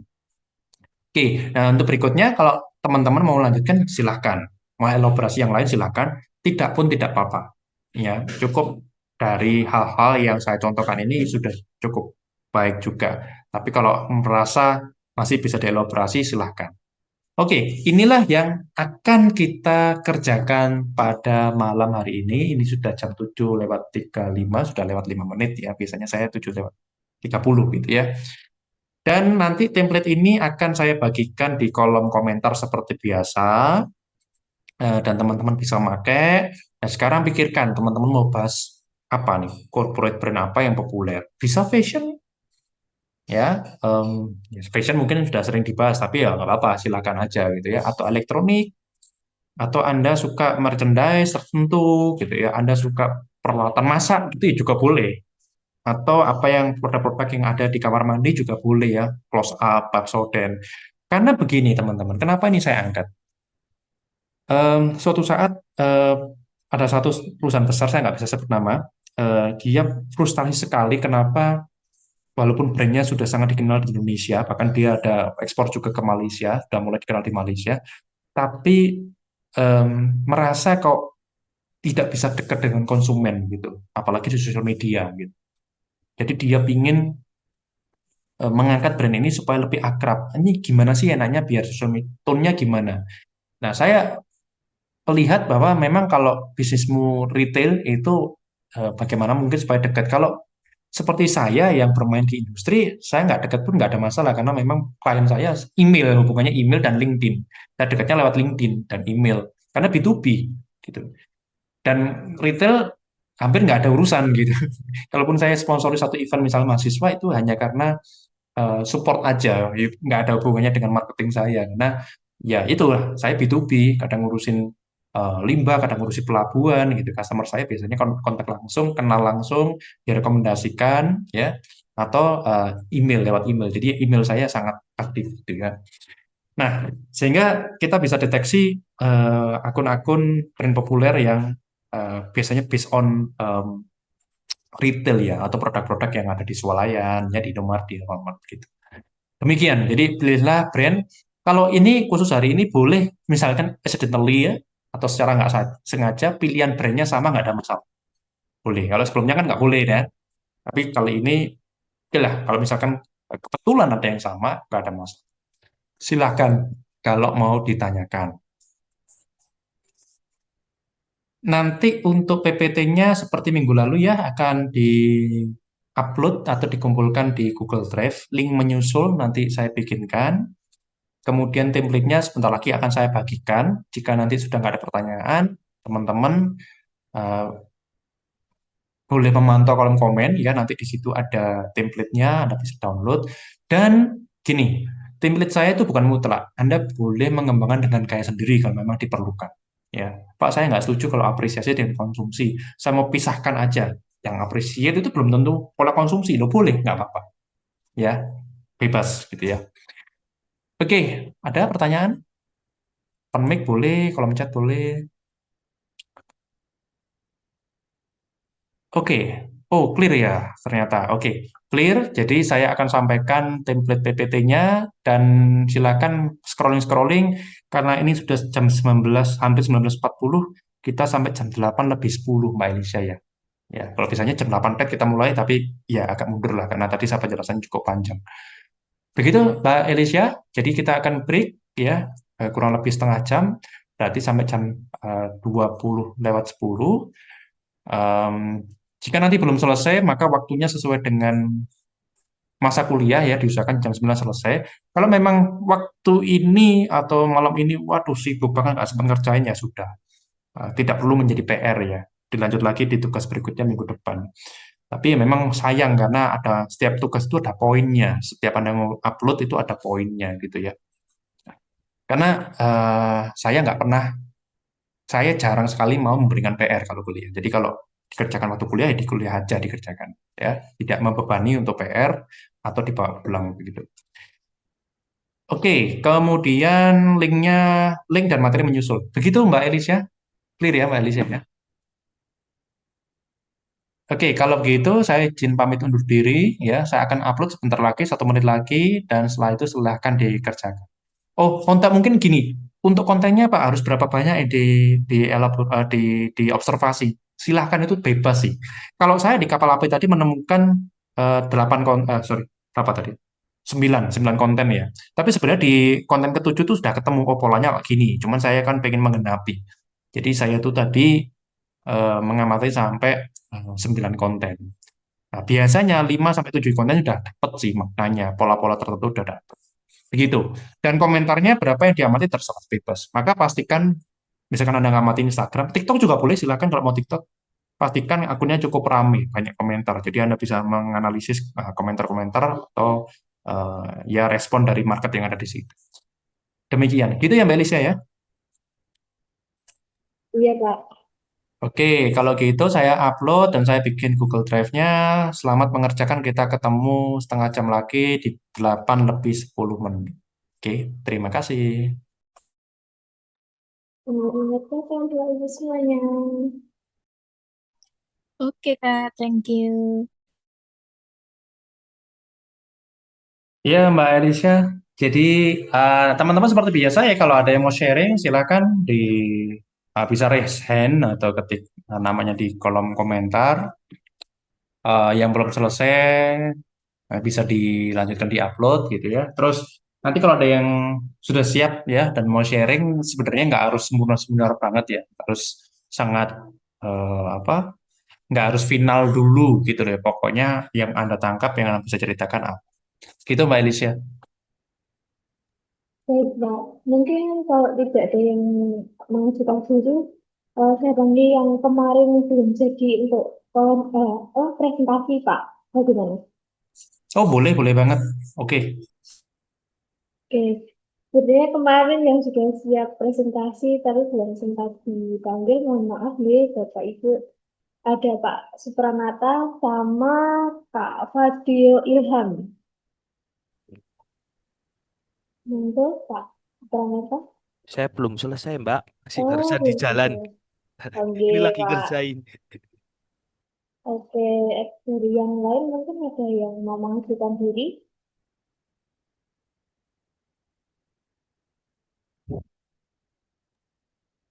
Oke, nah untuk berikutnya kalau teman-teman mau lanjutkan silahkan, mau elaborasi yang lain silahkan, tidak pun tidak apa-apa. Ya, cukup dari hal-hal yang saya contohkan ini sudah cukup baik juga. Tapi kalau merasa masih bisa dielaborasi silahkan. Oke, inilah yang akan kita kerjakan pada malam hari ini. Ini sudah jam 7:35, sudah lewat 5 menit ya. Biasanya saya 7:30 gitu ya. Dan nanti template ini akan saya bagikan di kolom komentar seperti biasa, dan teman-teman bisa pakai. Nah, sekarang pikirkan teman-teman mau bahas apa nih, corporate brand apa yang populer. Bisa fashion, ya, fashion mungkin sudah sering dibahas, tapi ya nggak apa-apa, silakan aja gitu ya. Atau elektronik, atau Anda suka merchandise tertentu gitu ya, Anda suka peralatan masak, itu ya juga boleh. Atau apa yang produk-produk yang ada di kamar mandi juga boleh ya, close up, Pepsodent. Karena begini teman-teman, kenapa ini saya angkat? Suatu saat ada satu perusahaan besar, saya nggak bisa sebut nama, dia frustasi sekali kenapa walaupun brandnya sudah sangat dikenal di Indonesia, bahkan dia ada ekspor juga ke Malaysia, sudah mulai dikenal di Malaysia, tapi merasa kok tidak bisa dekat dengan konsumen gitu, apalagi di sosial media gitu. Jadi dia pingin mengangkat brand ini supaya lebih akrab. Ini gimana sih enaknya biar social media tone-nya gimana? Nah, saya lihat bahwa memang kalau bisnismu retail itu bagaimana mungkin supaya dekat. Kalau seperti saya yang bermain di industri, saya nggak dekat pun nggak ada masalah karena memang klien saya email, hubungannya email dan LinkedIn. Saya dekatnya lewat LinkedIn dan email karena B2B gitu. Dan retail hampir nggak ada urusan gitu. Kalaupun saya sponsori satu event misalnya mahasiswa itu hanya karena support aja, nggak ada hubungannya dengan marketing saya. Karena ya itulah, saya B2B, kadang ngurusin limbah, kadang ngurusi pelabuhan gitu. Customer saya biasanya kontak langsung, kenal langsung, direkomendasikan ya, atau email lewat email. Jadi email saya sangat aktif gitu ya. Nah, sehingga kita bisa deteksi akun-akun brand populer yang biasanya based on retail ya, atau produk-produk yang ada di swalayan, ya di Indomaret, di Alfamart gitu. Demikian, jadi pilihlah brand. Kalau ini khusus hari ini boleh, misalkan accidentally ya, atau secara nggak sengaja pilihan brandnya sama nggak ada masalah. Boleh. Kalau sebelumnya kan nggak boleh ya. Tapi kali ini, oke lah. Kalau misalkan kebetulan ada yang sama, nggak ada masalah. Silahkan kalau mau ditanyakan. Nanti untuk PPT-nya seperti minggu lalu ya akan di-upload atau dikumpulkan di Google Drive. Link menyusul nanti saya bikinkan. Kemudian template-nya sebentar lagi akan saya bagikan. Jika nanti sudah nggak ada pertanyaan, teman-teman eh, boleh memantau kolom komen ya. Nanti di situ ada template-nya, Anda bisa download. Dan gini, template saya itu bukan mutlak. Anda boleh mengembangkan dengan gaya sendiri kalau memang diperlukan. Ya, Pak, saya nggak setuju kalau apresiasi dan konsumsi. Saya mau pisahkan aja. Yang appreciate itu belum tentu pola konsumsi. Lo boleh, nggak apa-apa. Ya, bebas gitu ya. Oke, ada pertanyaan? Open mic boleh, kolom chat boleh. Oke, oh clear ya ternyata. Oke, clear. Jadi saya akan sampaikan template PPT-nya dan silakan scrolling-scrolling karena ini sudah jam 19, hampir 19.40, kita sampai jam 8 lebih 10 Mbak Elisha ya. Ya, kalau biasanya jam 8 pet kita mulai, tapi ya agak mundur lah karena tadi saya penjelasan cukup panjang. Begitu Mbak Elisha, jadi kita akan break ya, kurang lebih setengah jam, berarti sampai jam 20 lewat 10. Em, Jika nanti belum selesai, maka waktunya sesuai dengan masa kuliah ya, diusahakan jam 9 selesai. Kalau memang waktu ini atau malam ini, waduh sibuk banget, nggak sempat ngerjain ya sudah. Tidak perlu menjadi PR ya. Dilanjut lagi di tugas berikutnya minggu depan. Tapi ya memang sayang karena ada setiap tugas itu ada poinnya. Setiap Anda mau upload itu ada poinnya gitu ya. Karena saya nggak pernah, saya jarang sekali mau memberikan PR kalau kuliah. Jadi kalau dikerjakan waktu kuliah ya di kuliah aja dikerjakan ya, tidak membebani untuk PR atau dibawa pulang begitu. Oke, kemudian linknya, link dan materi menyusul. Begitu Mbak Elisha, clear ya Mbak Elisha ya. Oke, kalau begitu saya izin pamit undur diri ya. Saya akan upload sebentar lagi, 1 menit lagi, dan setelah itu silahkan dikerjakan. Oh, kontak mungkin gini. Untuk kontennya Pak harus berapa banyak ya di observasi. Silahkan itu bebas sih. Kalau saya di kapal api tadi menemukan 8 sorry, berapa tadi? 9 konten ya. Tapi sebenarnya di konten ketujuh tuh sudah ketemu oh polanya kayak gini. Cuman saya kan pengen menggenapi. Jadi saya tuh tadi mengamati sampai 9 konten. Nah, biasanya 5 sampai 7 konten sudah dapat sih maknanya, pola-pola tertentu sudah dapat. Begitu. Dan komentarnya berapa yang diamati terserah bebas. Maka pastikan, misalkan Anda ngamati Instagram, TikTok juga boleh, silakan kalau mau TikTok. Pastikan akunnya cukup ramai, banyak komentar. Jadi Anda bisa menganalisis komentar-komentar atau ya respon dari market yang ada di situ. Demikian. Gitu ya Mbak Elisha ya. Iya, Pak. Oke, kalau gitu saya upload dan saya bikin Google Drive-nya. Selamat mengerjakan, kita ketemu setengah jam lagi di 8 lebih 10 menit. Oke, terima kasih. Ingat kan dua ibu semuanya. Oke, Kak. Thank you. Ya, Mbak Elisha. Jadi, teman-teman seperti biasa ya, kalau ada yang mau sharing, silakan bisa raise hand atau ketik namanya di kolom komentar. Yang belum selesai bisa dilanjutkan di upload gitu ya. Terus nanti kalau ada yang sudah siap ya dan mau sharing, sebenarnya nggak harus sempurna-sempurna banget ya, harus sangat apa? Nggak harus final dulu gitu deh. Pokoknya yang Anda tangkap, yang Anda bisa ceritakan apa. Gitu Mbak Elisha. Baik, Pak. Mungkin kalau tidak ada yang mengajukan diri, saya panggil yang kemarin belum jadi untuk presentasi, Pak. Bagaimana? Oh boleh, boleh banget. Oke. Oke. Sebenarnya kemarin yang sudah siap presentasi, tapi belum sempat dipanggil. Mohon maaf nih, Bapak Ibu. Ada Pak Supranata sama Kak Fadil Ilham. Monggo Pak Supranata. Saya belum selesai, Mbak. Masih Oh, barusan di belum jalan. selesai. Oke, Ini lagi Pak. ngerjain. Oke, dari yang lain mungkin ada yang mau mengajukan diri.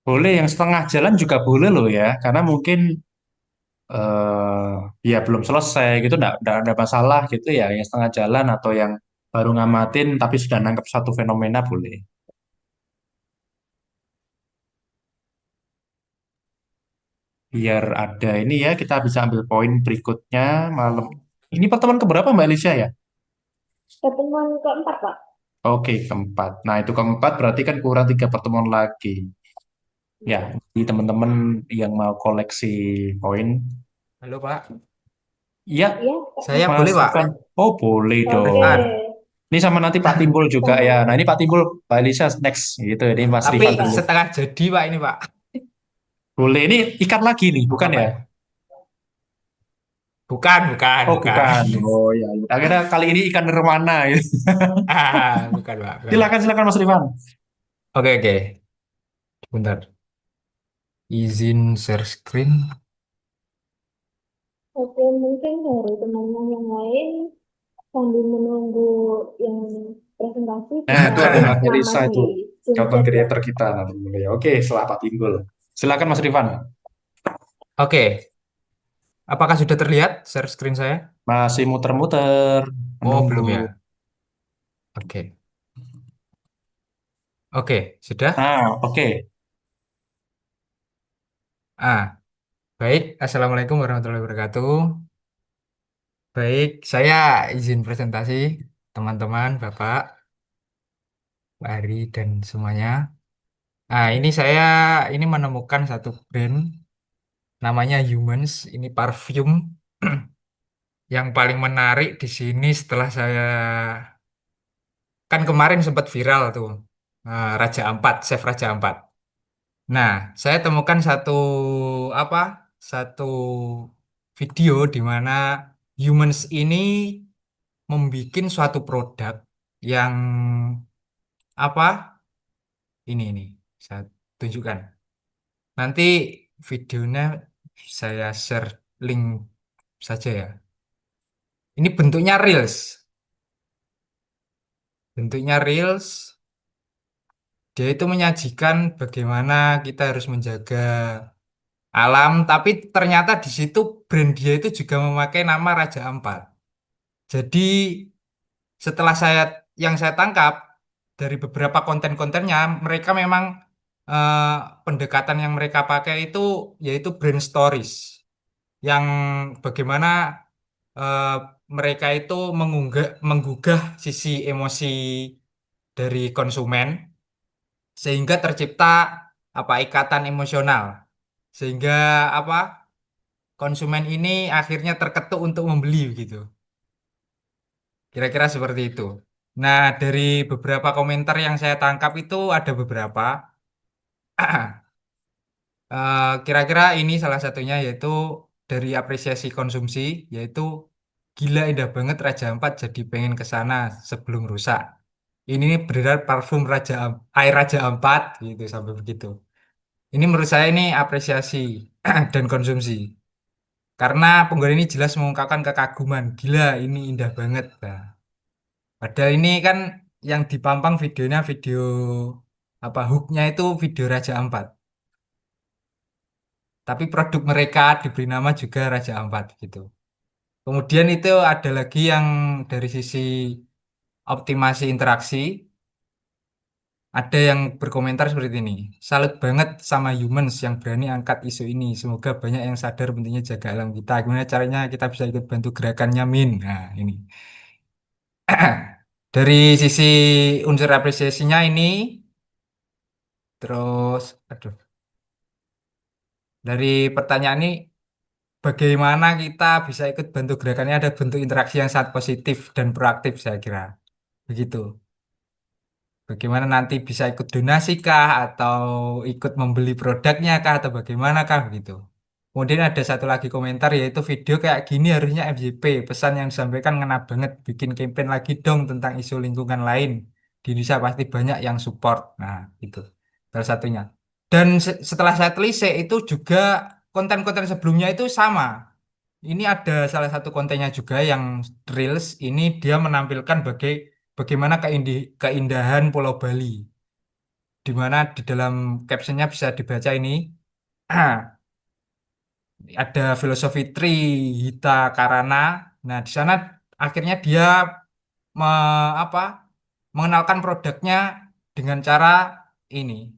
Boleh yang setengah jalan juga boleh loh ya, karena mungkin ya belum selesai gitu, enggak ada masalah gitu ya, yang setengah jalan atau yang baru ngamatin tapi sudah nangkep satu fenomena boleh. Biar ada ini ya, kita bisa ambil poin berikutnya malam. Ini pertemuan keberapa Mbak Alicia ya? Pertemuan keempat, Pak. Oke, keempat. Nah, itu keempat berarti kan kurang tiga pertemuan lagi. Ya, jadi teman-teman yang mau koleksi poin. Halo Pak, Iya, Iya, Pak. saya boleh Mas Pak? Ivan. Oh, boleh Oke. dong. Kan? Ini sama nanti Pak Timbul juga Sama ya. Nah, ini Pak Timbul, Mbak Elisa next gitu. Ini Mas Tapi Rifan oke, dulu. Pak. setengah jadi Pak ini Pak. Boleh. Ini ikat lagi nih, Apa bukan Pak ya? ya? Bukan, bukan, Oh, bukan. bukan. Oh, ya. Akhirnya kali ini ikan nirwana gitu. Bukan Pak, bukan Pak. Silakan, silakan Mas Rifan. Oke, oke. Bentar. Izin share screen. Oke, mungkin dari teman-teman yang lain sambil menunggu yang presentasi Nah, bisa itu ada Mbak nama Elisa di itu, Zoom content chat ya. creator kita nanti. Oke, setelah Pak Timbul. Silakan Mas Rifan. Oke, apakah sudah terlihat share screen saya? Masih muter-muter, Oh, menunggu. belum ya. Oke. Oke, sudah? Nah, oke. Ah, baik. Assalamualaikum warahmatullahi wabarakatuh. Baik, saya izin presentasi teman-teman, Bapak, Pak Ari, dan semuanya. Nah, ini menemukan satu brand namanya Humans, ini parfum yang paling menarik di sini setelah saya kan kemarin sempat viral tuh Raja Ampat, Chef Raja Ampat. Nah, saya temukan apa? Satu video di mana Humans ini membuat suatu produk yang apa? Ini saya tunjukkan. Nanti videonya saya share link saja ya. Ini bentuknya reels. Bentuknya reels, dia itu menyajikan bagaimana kita harus menjaga alam, tapi ternyata di situ brand dia itu juga memakai nama Raja Ampat. Jadi setelah yang saya tangkap dari beberapa konten-kontennya, mereka memang eh, pendekatan yang mereka pakai itu yaitu brand stories, yang bagaimana eh, mereka itu menggugah sisi emosi dari konsumen sehingga tercipta apa ikatan emosional sehingga apa konsumen ini akhirnya terketuk untuk membeli gitu. Kira-kira seperti itu. Nah, dari beberapa komentar yang saya tangkap itu ada beberapa. Kira-kira ini salah satunya yaitu dari apresiasi konsumsi, yaitu gila indah banget Raja Ampat jadi pengen ke sana sebelum rusak. Ini nih beneran parfum air Raja Ampat gitu sampai begitu. Ini menurut saya ini apresiasi dan konsumsi. Karena pengguna ini jelas mengungkapkan kekaguman. Gila, ini indah banget. Nah, padahal ini kan yang dipampang videonya video apa hooknya itu video Raja Ampat. Tapi produk mereka diberi nama juga Raja Ampat gitu. Kemudian itu ada lagi yang dari sisi optimasi interaksi. Ada yang berkomentar seperti ini. Salut banget sama humans yang berani angkat isu ini. Semoga banyak yang sadar pentingnya jaga alam kita. Gimana caranya kita bisa ikut bantu gerakannya, Min? Nah, ini. Dari sisi unsur apresiasinya ini, terus, aduh, dari pertanyaan ini, bagaimana kita bisa ikut bantu gerakannya ada bentuk interaksi yang sangat positif dan proaktif, saya kira. Begitu. Bagaimana nanti bisa ikut donasi kah atau ikut membeli produknya kah atau bagaimana kah begitu. Kemudian ada satu lagi komentar yaitu video kayak gini harusnya FYP. Pesan yang disampaikan ngena banget. Bikin campaign lagi dong tentang isu lingkungan lain. Di Indonesia pasti banyak yang support. Nah, itu salah satunya. Dan setelah saya telisik itu juga konten-konten sebelumnya itu sama. Ini ada salah satu kontennya juga yang Reels. Ini dia menampilkan bagaimana keindahan Pulau Bali. Di mana di dalam captionnya bisa dibaca ini. Ada filosofi Tri Hita Karana. Nah, di sana akhirnya dia apa mengenalkan produknya dengan cara ini,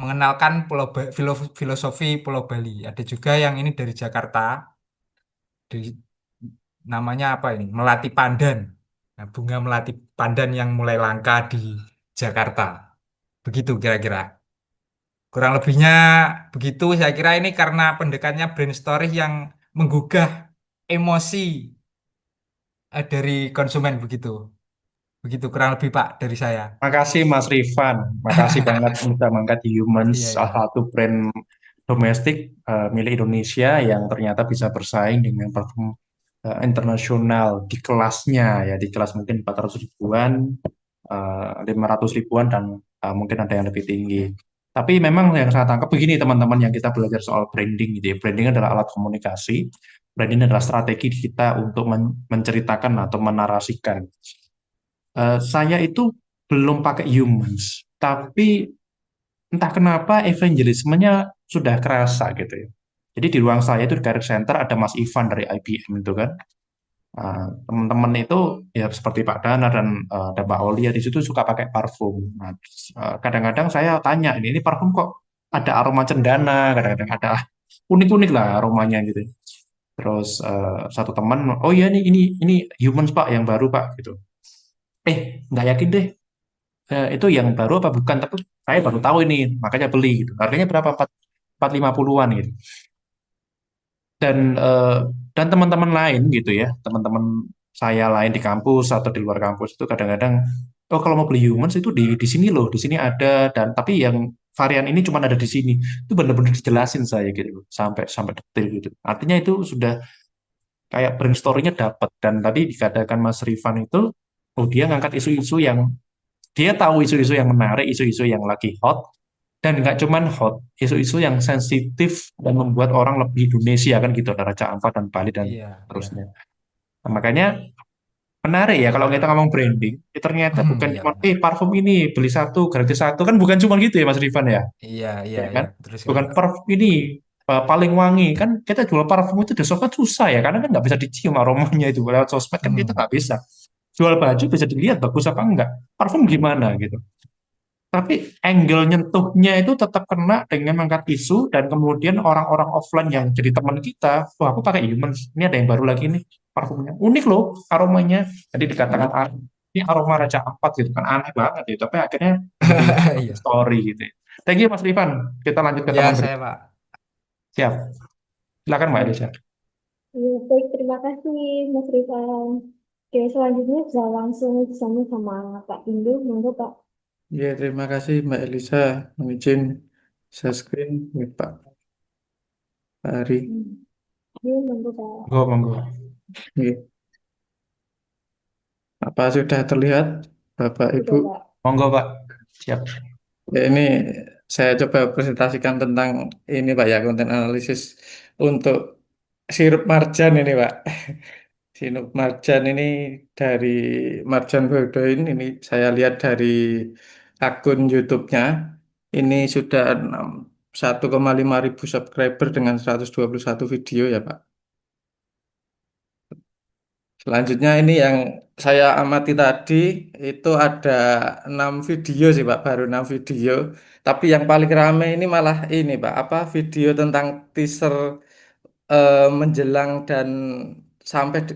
mengenalkan filosofi Pulau Bali. Ada juga yang ini dari Jakarta, dari namanya apa ini? Melati Pandan. Nah, bunga melati pandan yang mulai langka di Jakarta. Begitu kira-kira. Kurang lebihnya begitu. Saya kira ini karena pendekatannya brand story yang menggugah emosi dari konsumen begitu. Begitu kurang lebih Pak dari saya. Makasih Mas Rifan, makasih banget sudah mengangkat Humans, Iya, salah iya. satu brand domestik milik Indonesia yang ternyata bisa bersaing dengan parfum internasional di kelasnya ya, di kelas mungkin 400 ribuan, 500 ribuan dan mungkin ada yang lebih tinggi. Tapi memang yang saya tangkap begini teman-teman, yang kita belajar soal branding gitu ya. Branding adalah alat komunikasi, branding adalah strategi kita untuk menceritakan atau menarasikan. Saya itu belum pakai Humans, tapi entah kenapa evangelismenya sudah kerasa gitu ya. Jadi di ruang saya itu di Career Center ada Mas Ivan dari IBM itu kan. Teman-teman itu ya seperti Pak Dana dan Mbak Olia di situ suka pakai parfum. Nah, kadang-kadang saya tanya ini parfum kok ada aroma cendana, kadang-kadang ada unik-unik lah aromanya gitu. Terus satu teman, oh iya nih ini Humans Pak yang baru Pak gitu. Nggak yakin deh itu yang baru apa bukan, tapi saya baru tahu ini makanya beli gitu. Harganya berapa? 450-an gitu. Dan teman-teman lain gitu ya, teman-teman saya lain di kampus atau di luar kampus itu kadang-kadang, oh kalau mau beli Humans itu di sini loh, di sini ada, dan tapi yang varian ini cuma ada di sini. Itu benar-benar dijelasin saya gitu loh, sampai sampai detail gitu. Artinya itu sudah kayak brand story-nya dapat. Dan tadi dikatakan Mas Rifan itu, oh dia ngangkat isu-isu yang dia tahu, isu-isu yang menarik, isu-isu yang lagi hot, dan nggak cuman hot, isu-isu yang sensitif dan membuat orang lebih Indonesia kan gitu, ada Raja Ampat dan Bali dan Iya, iya. terusnya. Nah, makanya menarik ya kalau kita ngomong branding, ternyata bukan Iya, cuma benar. parfum ini beli satu gratis satu, kan bukan cuma gitu ya Mas Rifan ya, Iya, iya, ya iya, kan? betul sekali. Bukan parfum ini paling wangi kan, kita jual parfum itu di sosmed susah ya, karena kan nggak bisa dicium aromanya itu lewat sosmed kan, kita Hmm. nggak bisa. Jual baju bisa dilihat bagus apa enggak, parfum gimana gitu. Tapi angle nyentuhnya itu tetap kena dengan mengangkat isu, dan kemudian orang-orang offline yang jadi teman kita, wah aku pakai Humans, ini ada yang baru lagi nih, parfumnya unik loh aromanya. Jadi dikatakan ini aroma Raja Ampat gitu kan, aneh banget itu, tapi akhirnya jadi Iya. story gitu ya. Thank you Mas Rifan, kita lanjut ke Ya, teman saya berikutnya. Pak. Siap, silakan Mbak Elisa. Iya, baik, terima kasih Mas Rifan. Oke, selanjutnya bisa langsung bersama sama Pak Indu, monggo Pak. Ya, terima kasih Mbak Elisa. Mohon izin share screen ya, Pak Ari. Hmm. Iya, monggo Pak. Monggo, monggo. Ya. Apa sudah terlihat, Bapak Ibu? Sudah Pak. Monggo Pak, siap. Ya, ini saya coba presentasikan tentang ini Pak ya, konten analisis untuk sirup marjan ini Pak. Sirup marjan ini dari Marjan Bordeaux ini saya lihat dari akun YouTube-nya. Ini sudah 1,5 ribu subscriber dengan 121 video ya Pak. Selanjutnya ini yang saya amati tadi itu ada 6 video sih Pak, baru 6 video. Tapi yang paling ramai ini malah ini Pak, apa video tentang teaser menjelang dan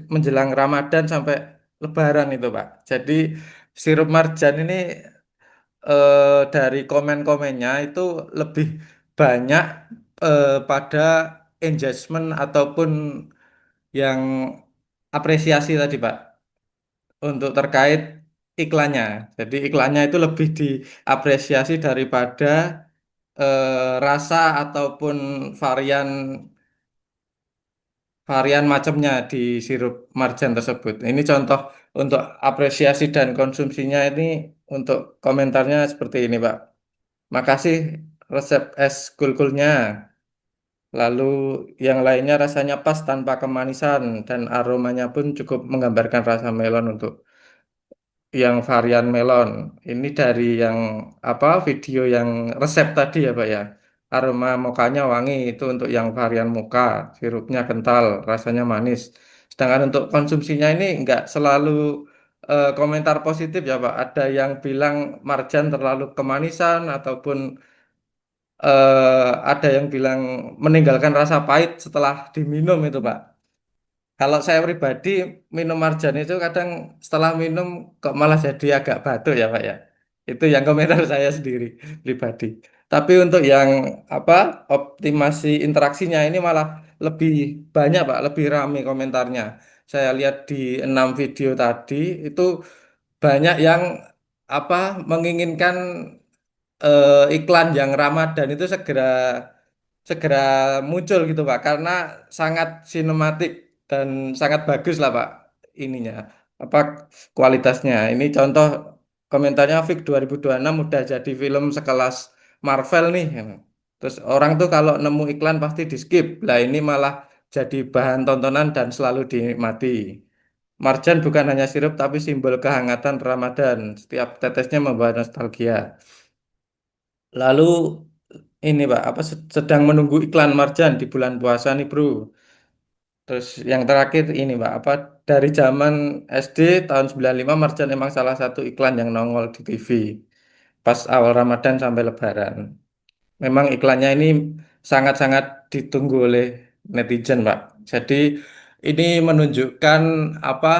menjelang Ramadan sampai Lebaran itu Pak. Jadi sirup marjan ini dari komen-komennya itu lebih banyak pada engagement ataupun yang apresiasi tadi Pak untuk terkait iklannya. Jadi iklannya itu lebih diapresiasi daripada rasa ataupun varian varian macamnya di sirup marjan tersebut. Ini contoh untuk apresiasi dan konsumsinya ini untuk komentarnya seperti ini, Pak. Makasih resep es kulkulnya. Lalu yang lainnya rasanya pas tanpa kemanisan dan aromanya pun cukup menggambarkan rasa melon untuk yang varian melon. Ini dari yang apa video yang resep tadi ya, Pak ya. Aroma mokanya wangi itu untuk yang varian moka, sirupnya kental, rasanya manis. Sedangkan untuk konsumsinya ini nggak selalu komentar positif ya, Pak. Ada yang bilang marjan terlalu kemanisan ataupun ada yang bilang meninggalkan rasa pahit setelah diminum itu, Pak. Kalau saya pribadi minum marjan itu kadang setelah minum kok malah jadi agak batuk ya Pak ya. Itu yang komentar saya sendiri pribadi. Tapi untuk yang apa optimasi interaksinya ini malah lebih banyak Pak, lebih ramai komentarnya. Saya lihat di 6 video tadi itu banyak yang apa menginginkan iklan yang Ramadan itu segera segera muncul gitu Pak karena sangat sinematik dan sangat bagus lah Pak ininya apa kualitasnya. Ini contoh komentarnya Fik 2026 udah jadi film sekelas Marvel nih. Terus orang tuh kalau nemu iklan pasti di skip. Lah ini malah jadi bahan tontonan dan selalu dinikmati. Marjan bukan hanya sirup tapi simbol kehangatan Ramadan. Setiap tetesnya membawa nostalgia. Lalu ini Pak, apa sedang menunggu iklan Marjan di bulan puasa nih Bro. Terus yang terakhir ini Pak, apa dari zaman SD tahun 95 Marjan emang salah satu iklan yang nongol di TV pas awal Ramadan sampai Lebaran. Memang iklannya ini sangat-sangat ditunggu oleh netizen Pak. Jadi ini menunjukkan apa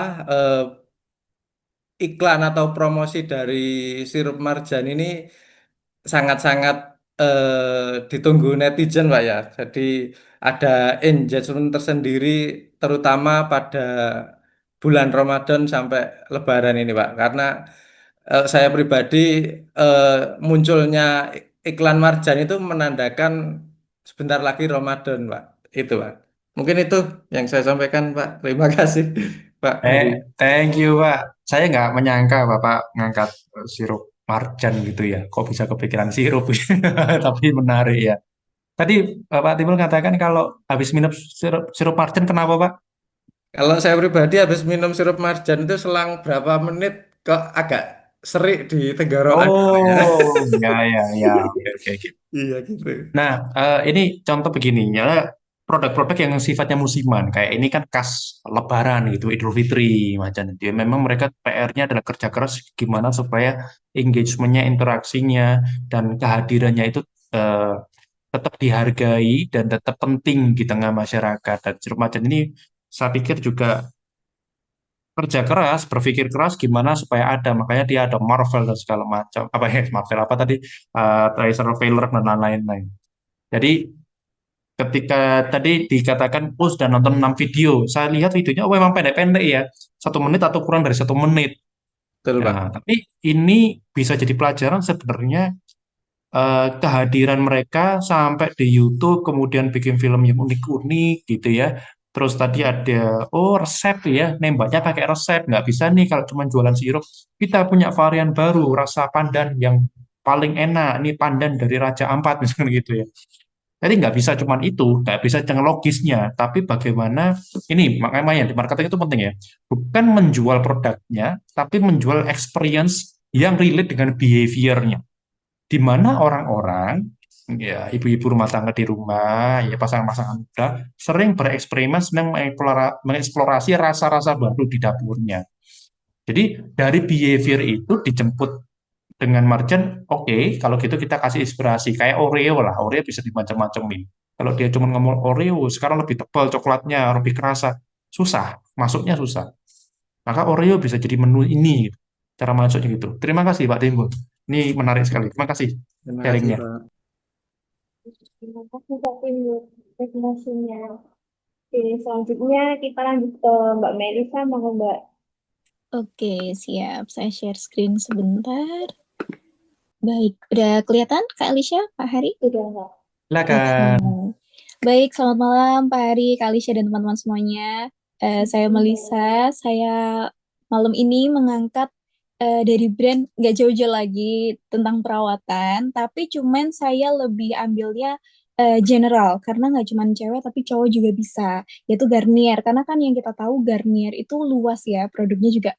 iklan atau promosi dari sirup Marjan ini sangat-sangat ditunggu netizen Pak ya. Jadi ada engagement tersendiri terutama pada bulan Ramadan sampai Lebaran ini Pak. Karena saya pribadi eh, munculnya iklan Marjan itu menandakan sebentar lagi Ramadan Pak. Itu Pak. Mungkin itu yang saya sampaikan Pak. Terima kasih Pak Heri. Thank you, Pak. Saya nggak menyangka Bapak ngangkat sirup marjan gitu ya. Kok bisa kepikiran sirup? Tapi menarik ya. Tadi Bapak Timbul katakan kalau habis minum sirup marjan kenapa, Pak? Kalau saya pribadi habis minum sirup marjan itu selang berapa menit kok agak serik di tenggorokan Pak, ya. Oh, ya, ya, ya. Oke, oke, oke. Iya gitu. Nah, ini contoh begini ya, produk-produk yang sifatnya musiman, kayak ini kan khas Lebaran gitu, Idul Fitri macam itu. Ya, memang mereka PR-nya adalah kerja keras gimana supaya engagementnya, interaksinya, dan kehadirannya itu eh, tetap dihargai dan tetap penting di tengah masyarakat. Dan Jeruk Macan ini saya pikir juga kerja keras, berpikir keras gimana supaya ada. Makanya dia ada Marvel dan segala macam. Apa ya, Marvel apa tadi? Tracer Trailer dan lain-lain. Jadi ketika tadi dikatakan push dan nonton 6 video, saya lihat videonya oh memang pendek-pendek ya, 1 menit atau kurang dari 1 menit. Betul Pak. Nah, tapi ini bisa jadi pelajaran sebenarnya kehadiran mereka sampai di YouTube, kemudian bikin film yang unik-unik gitu ya. Terus tadi ada, oh resep ya, nembaknya pakai resep. Nggak bisa nih kalau cuma jualan sirup. Kita punya varian baru, rasa pandan yang paling enak. Ini pandan dari Raja Ampat, misalnya gitu ya. Jadi nggak bisa cuman itu, nggak bisa dengan logisnya, tapi bagaimana ini makanya di marketing itu penting ya, bukan menjual produknya, tapi menjual experience yang relate dengan behaviornya, di mana orang-orang ya ibu-ibu rumah tangga di rumah, ya pasangan-pasangan muda sering bereksperimen, senang mengeksplorasi rasa-rasa baru di dapurnya. Jadi dari behavior itu dijemput dengan margin, oke, kalau gitu kita kasih inspirasi. Kayak Oreo lah, Oreo bisa dimacam-macamin. Kalau dia cuma ngomong Oreo, sekarang lebih tebal coklatnya, lebih kerasa. Susah, masuknya susah. Maka Oreo bisa jadi menu ini, gitu. Cara masuknya gitu. Terima kasih Pak Timbul. Ini menarik sekali. Terima kasih Terima kasih sharingnya. Pak. Terima kasih Kak Timbul presentasinya. Oke, selanjutnya kita lanjut ke Mbak Melisa sama Mbak Oke, siap. Saya share screen sebentar. Baik, udah kelihatan Kak Alicia, Pak Hari? Udah nggak? Oke. Silakan. Baik, selamat malam Pak Hari, Kak Alicia, dan teman-teman semuanya. Saya Melisa, saya malam ini mengangkat dari brand nggak jauh-jauh lagi tentang perawatan, tapi cuman saya lebih ambilnya general, karena nggak cuman cewek tapi cowok juga bisa, yaitu Garnier. Karena kan yang kita tahu Garnier itu luas ya, produknya juga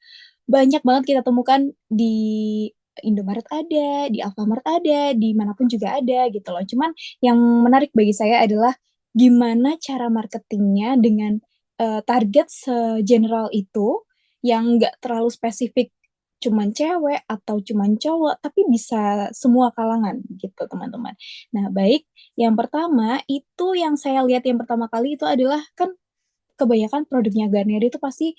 banyak banget kita temukan di Indomaret ada, di Alfamart ada, di manapun juga ada gitu loh. Cuman yang menarik bagi saya adalah gimana cara marketingnya dengan target segeneral itu yang nggak terlalu spesifik cuman cewek atau cuman cowok, tapi bisa semua kalangan gitu teman-teman. Nah baik, yang pertama itu yang saya lihat yang pertama kali itu adalah kan kebanyakan produknya Garnier itu pasti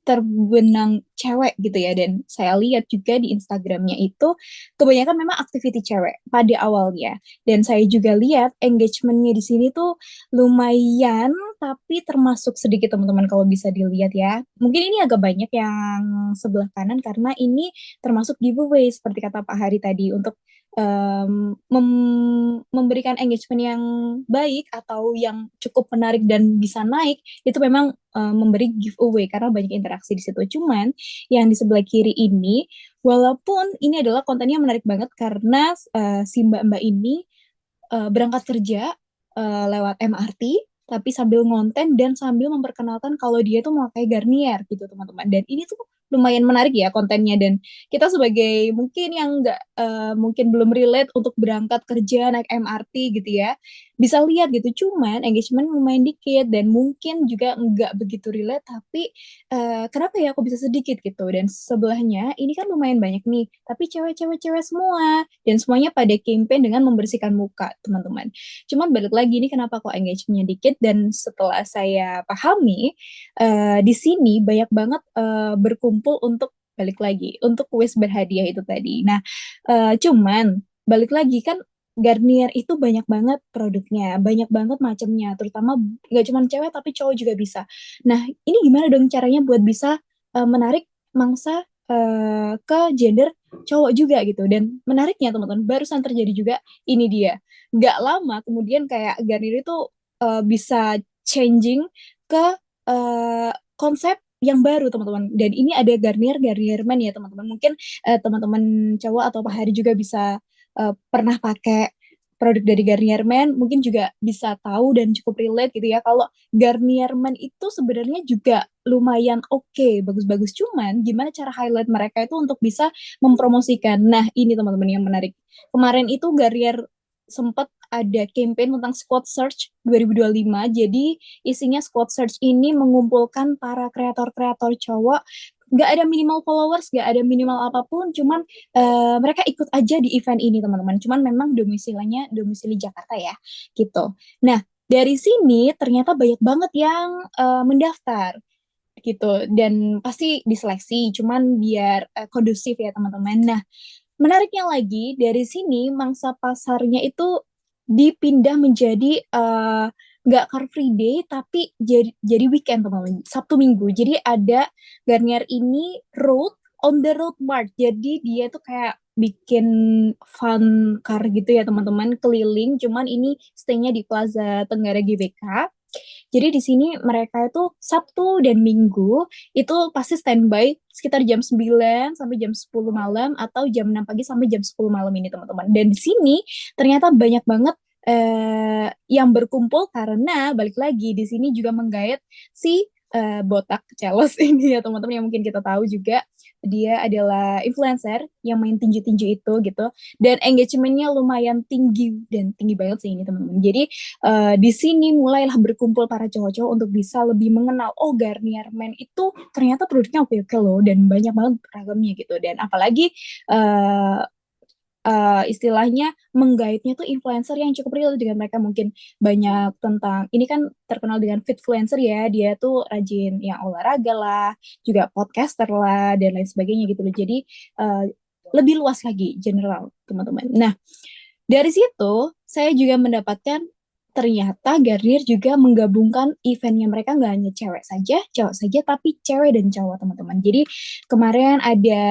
terbenang cewek gitu ya, dan saya lihat juga di Instagramnya itu kebanyakan memang activity cewek pada awalnya, dan saya juga lihat engagementnya di sini tuh lumayan, tapi termasuk sedikit teman-teman kalau bisa dilihat ya. Mungkin ini agak banyak yang sebelah kanan karena ini termasuk giveaway seperti kata Pak Hari tadi, untuk memberikan engagement yang baik atau yang cukup menarik dan bisa naik, itu memang memberi giveaway karena banyak interaksi di situ. Cuman yang di sebelah kiri ini, walaupun ini adalah kontennya menarik banget karena si mbak-mbak ini berangkat kerja lewat MRT, tapi sambil ngonten dan sambil memperkenalkan kalau dia tuh memakai Garnier gitu teman-teman. Dan ini tuh lumayan menarik ya kontennya, dan kita sebagai mungkin yang nggak mungkin belum relate untuk berangkat kerja naik MRT gitu ya, bisa lihat gitu. Cuman engagement lumayan dikit dan mungkin juga nggak begitu relate, tapi kenapa ya aku bisa sedikit gitu. Dan sebelahnya ini kan lumayan banyak nih, tapi cewek-cewek semua, dan semuanya pada campaign dengan membersihkan muka teman-teman. Cuman balik lagi ini kenapa kok engagementnya dikit, dan setelah saya pahami di sini banyak banget berkumpul untuk balik lagi untuk kuis berhadiah itu tadi. Nah, cuman balik lagi kan Garnier itu banyak banget produknya, banyak banget macamnya, terutama nggak cuma cewek tapi cowok juga bisa. Nah, ini gimana dong caranya buat bisa menarik mangsa ke gender cowok juga gitu. Dan menariknya teman-teman, barusan terjadi juga ini dia. Nggak lama kemudian kayak Garnier itu bisa changing ke konsep yang baru teman-teman. Dan ini ada Garnier Men ya teman-teman. Mungkin teman-teman cowok atau Pak Hari juga bisa pernah pakai produk dari Garnier Men, mungkin juga bisa tahu dan cukup relate gitu ya. Kalau Garnier Men itu sebenarnya juga lumayan oke, bagus-bagus. Cuman gimana cara highlight mereka itu untuk bisa mempromosikan. Nah, ini teman-teman yang menarik. Kemarin itu Garnier sempat ada campaign tentang Squad Search 2025. Jadi isinya Squad Search ini mengumpulkan para kreator-kreator cowok, nggak ada minimal followers, nggak ada minimal apapun, cuman mereka ikut aja di event ini teman-teman. Cuman memang domisili Jakarta ya, gitu. Nah, dari sini ternyata banyak banget yang mendaftar gitu, dan pasti diseleksi, cuman biar kondusif ya teman-teman. Nah, menariknya lagi dari sini mangsa pasarnya itu dipindah menjadi nggak Car Free Day tapi jadi weekend teman-teman, Sabtu Minggu. Jadi ada Garnier ini on the road mart. Jadi dia tuh kayak bikin fun car gitu ya teman-teman, keliling. Cuman ini stay-nya di Plaza Tenggara GBK. Jadi di sini mereka itu Sabtu dan Minggu itu pasti standby sekitar jam 9 sampai jam 10 malam atau jam 6 pagi sampai jam 10 malam ini teman-teman. Dan di sini ternyata banyak banget yang berkumpul karena balik lagi di sini juga menggait si botak Celos ini ya teman-teman, yang mungkin kita tahu juga dia adalah influencer yang main tinju-tinju itu gitu, dan engagementnya lumayan tinggi dan tinggi banget sih ini teman-teman. Jadi di sini mulailah berkumpul para cowok-cowok untuk bisa lebih mengenal, oh Garnier Men itu ternyata produknya oke-oke loh, dan banyak banget ragamnya gitu. Dan apalagi istilahnya menggaitnya tuh influencer yang cukup real dengan mereka, mungkin banyak tentang ini kan terkenal dengan fitfluencer ya, dia tuh rajin yang olahraga lah, juga podcaster lah dan lain sebagainya gitu loh. Jadi lebih luas lagi general teman-teman. Nah, dari situ saya juga mendapatkan ternyata Garnier juga menggabungkan eventnya mereka nggak hanya cewek saja, cowok saja, tapi cewek dan cowok teman-teman. Jadi kemarin ada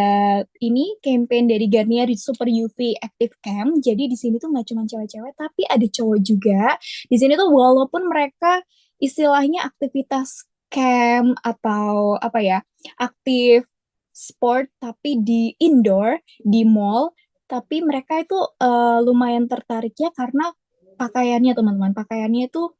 ini campaign dari Garnier di Super UV Active Camp. Jadi di sini tuh nggak cuma cewek-cewek, tapi ada cowok juga. Di sini tuh walaupun mereka istilahnya aktivitas camp atau apa ya, aktif sport tapi di indoor, di mall, tapi mereka itu lumayan tertariknya karena pakaiannya teman-teman. Pakaiannya itu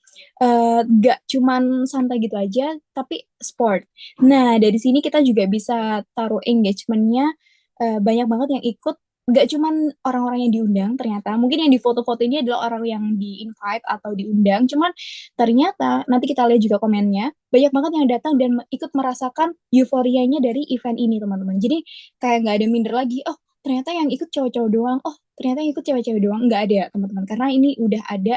gak cuman santai gitu aja, tapi sport. Nah, dari sini kita juga bisa taruh engagementnya, banyak banget yang ikut. Gak cuman orang-orang yang diundang ternyata. Mungkin yang di foto-foto ini adalah orang yang di-invite atau diundang. Cuman ternyata, nanti kita lihat juga komennya, banyak banget yang datang dan ikut merasakan euforianya dari event ini teman-teman. Jadi kayak gak ada minder lagi, oh ternyata yang ikut cowok-cowok doang, oh ternyata yang ikut cewek-cewek doang, nggak ada teman-teman, karena ini udah ada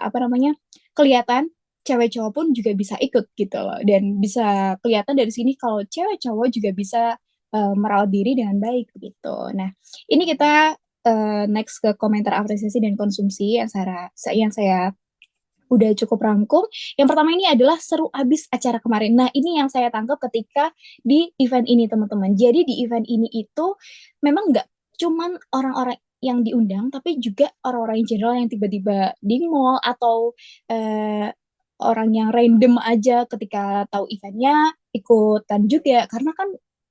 apa namanya, kelihatan cewek cowok pun juga bisa ikut gitu loh, dan bisa kelihatan dari sini kalau cewek cowok juga bisa merawat diri dengan baik gitu. Nah, ini kita next ke komentar apresiasi dan konsumsi yang saya udah cukup rangkum. Yang pertama ini adalah seru abis acara kemarin. Nah, ini yang saya tangkap ketika di event ini, teman-teman. Jadi di event ini itu memang nggak cuman orang-orang yang diundang, tapi juga orang-orang yang general yang tiba-tiba di mall atau eh, orang yang random aja ketika tahu eventnya ikutan juga. Karena kan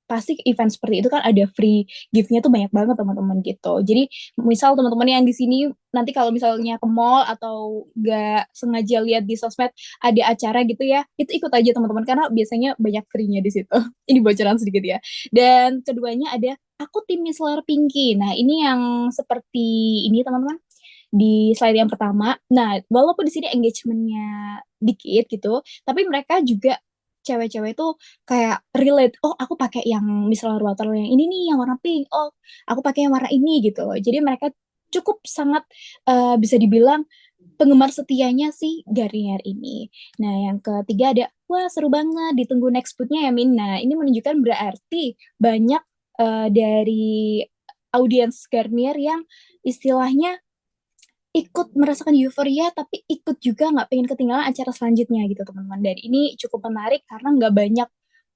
pasti event seperti itu kan ada free gift-nya tuh banyak banget teman-teman gitu. Jadi misal teman-teman yang di sini nanti kalau misalnya ke mall atau gak sengaja lihat di sosmed ada acara gitu ya, itu ikut aja teman-teman karena biasanya banyak free-nya di situ. Ini bocoran sedikit ya. Dan keduanya ada aku tim Miss Lar Pinky. Nah, ini yang seperti ini teman-teman di slide yang pertama. Nah, walaupun di sini engagement-nya dikit gitu, tapi mereka juga cewek-cewek itu kayak relate, oh aku pakai yang micellar water yang ini nih yang warna pink, oh aku pakai yang warna ini gitu loh. Jadi mereka cukup sangat bisa dibilang penggemar setianya si Garnier ini. Nah, yang ketiga ada, wah seru banget, ditunggu next bootnya ya Min. Nah, ini menunjukkan berarti banyak dari audiens Garnier yang istilahnya ikut merasakan euforia tapi ikut juga nggak pengen ketinggalan acara selanjutnya gitu teman-teman. Dan ini cukup menarik karena nggak banyak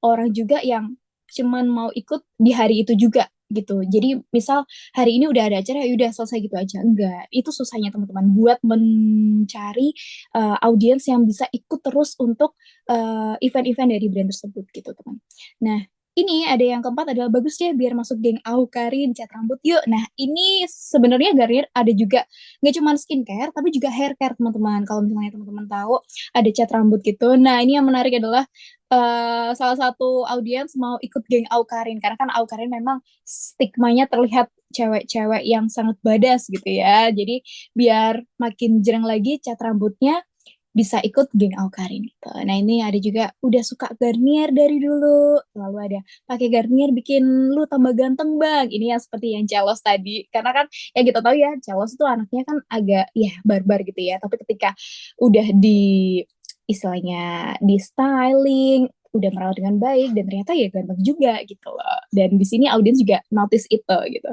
orang juga yang cuman mau ikut di hari itu juga gitu. Jadi misal hari ini udah ada acara ya udah selesai gitu aja. Enggak, itu susahnya teman-teman buat mencari audiens yang bisa ikut terus untuk event-event dari brand tersebut gitu teman. Nah, ini ada yang keempat adalah bagus deh biar masuk geng Aukarin cat rambut yuk. Nah, ini sebenarnya Garnier ada juga nggak cuma skincare tapi juga hair care teman-teman. Kalau misalnya teman-teman tahu ada cat rambut gitu. Nah, ini yang menarik adalah salah satu audiens mau ikut geng Aukarin karena kan Aukarin memang stigmanya terlihat cewek-cewek yang sangat badas gitu ya. Jadi biar makin jereng lagi cat rambutnya bisa ikut geng Aukarin gitu. Nah, ini ada juga udah suka Garnier dari dulu. Lalu ada pakai Garnier bikin lu tambah ganteng, Bang. Ini yang seperti yang Celos tadi. Karena kan yang kita tahu ya, Celos itu anaknya kan agak ya barbar gitu ya. Tapi ketika udah di istilahnya di styling, udah merawat dengan baik dan ternyata ya ganteng juga gitu loh. Dan di sini audiens juga notice itu gitu.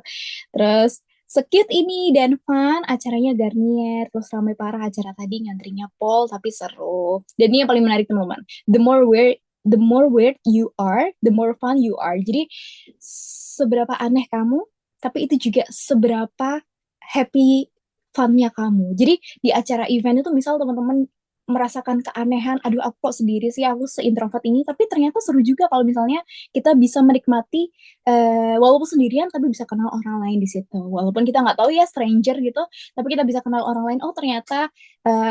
Terus sekit ini dan fun acaranya Garnier, terus ramai parah acara tadi ngantrinya Paul tapi seru. Dan ini yang paling menarik teman-teman. The more weird you are, the more fun you are. Jadi seberapa aneh kamu, tapi itu juga seberapa happy fun-nya kamu. Jadi di acara event itu misal teman-teman merasakan keanehan, aduh aku kok sendiri sih, aku seintrovert ini, tapi ternyata seru juga kalau misalnya kita bisa menikmati walaupun sendirian tapi bisa kenal orang lain di situ. Walaupun kita nggak tahu ya stranger gitu, tapi kita bisa kenal orang lain. Oh ternyata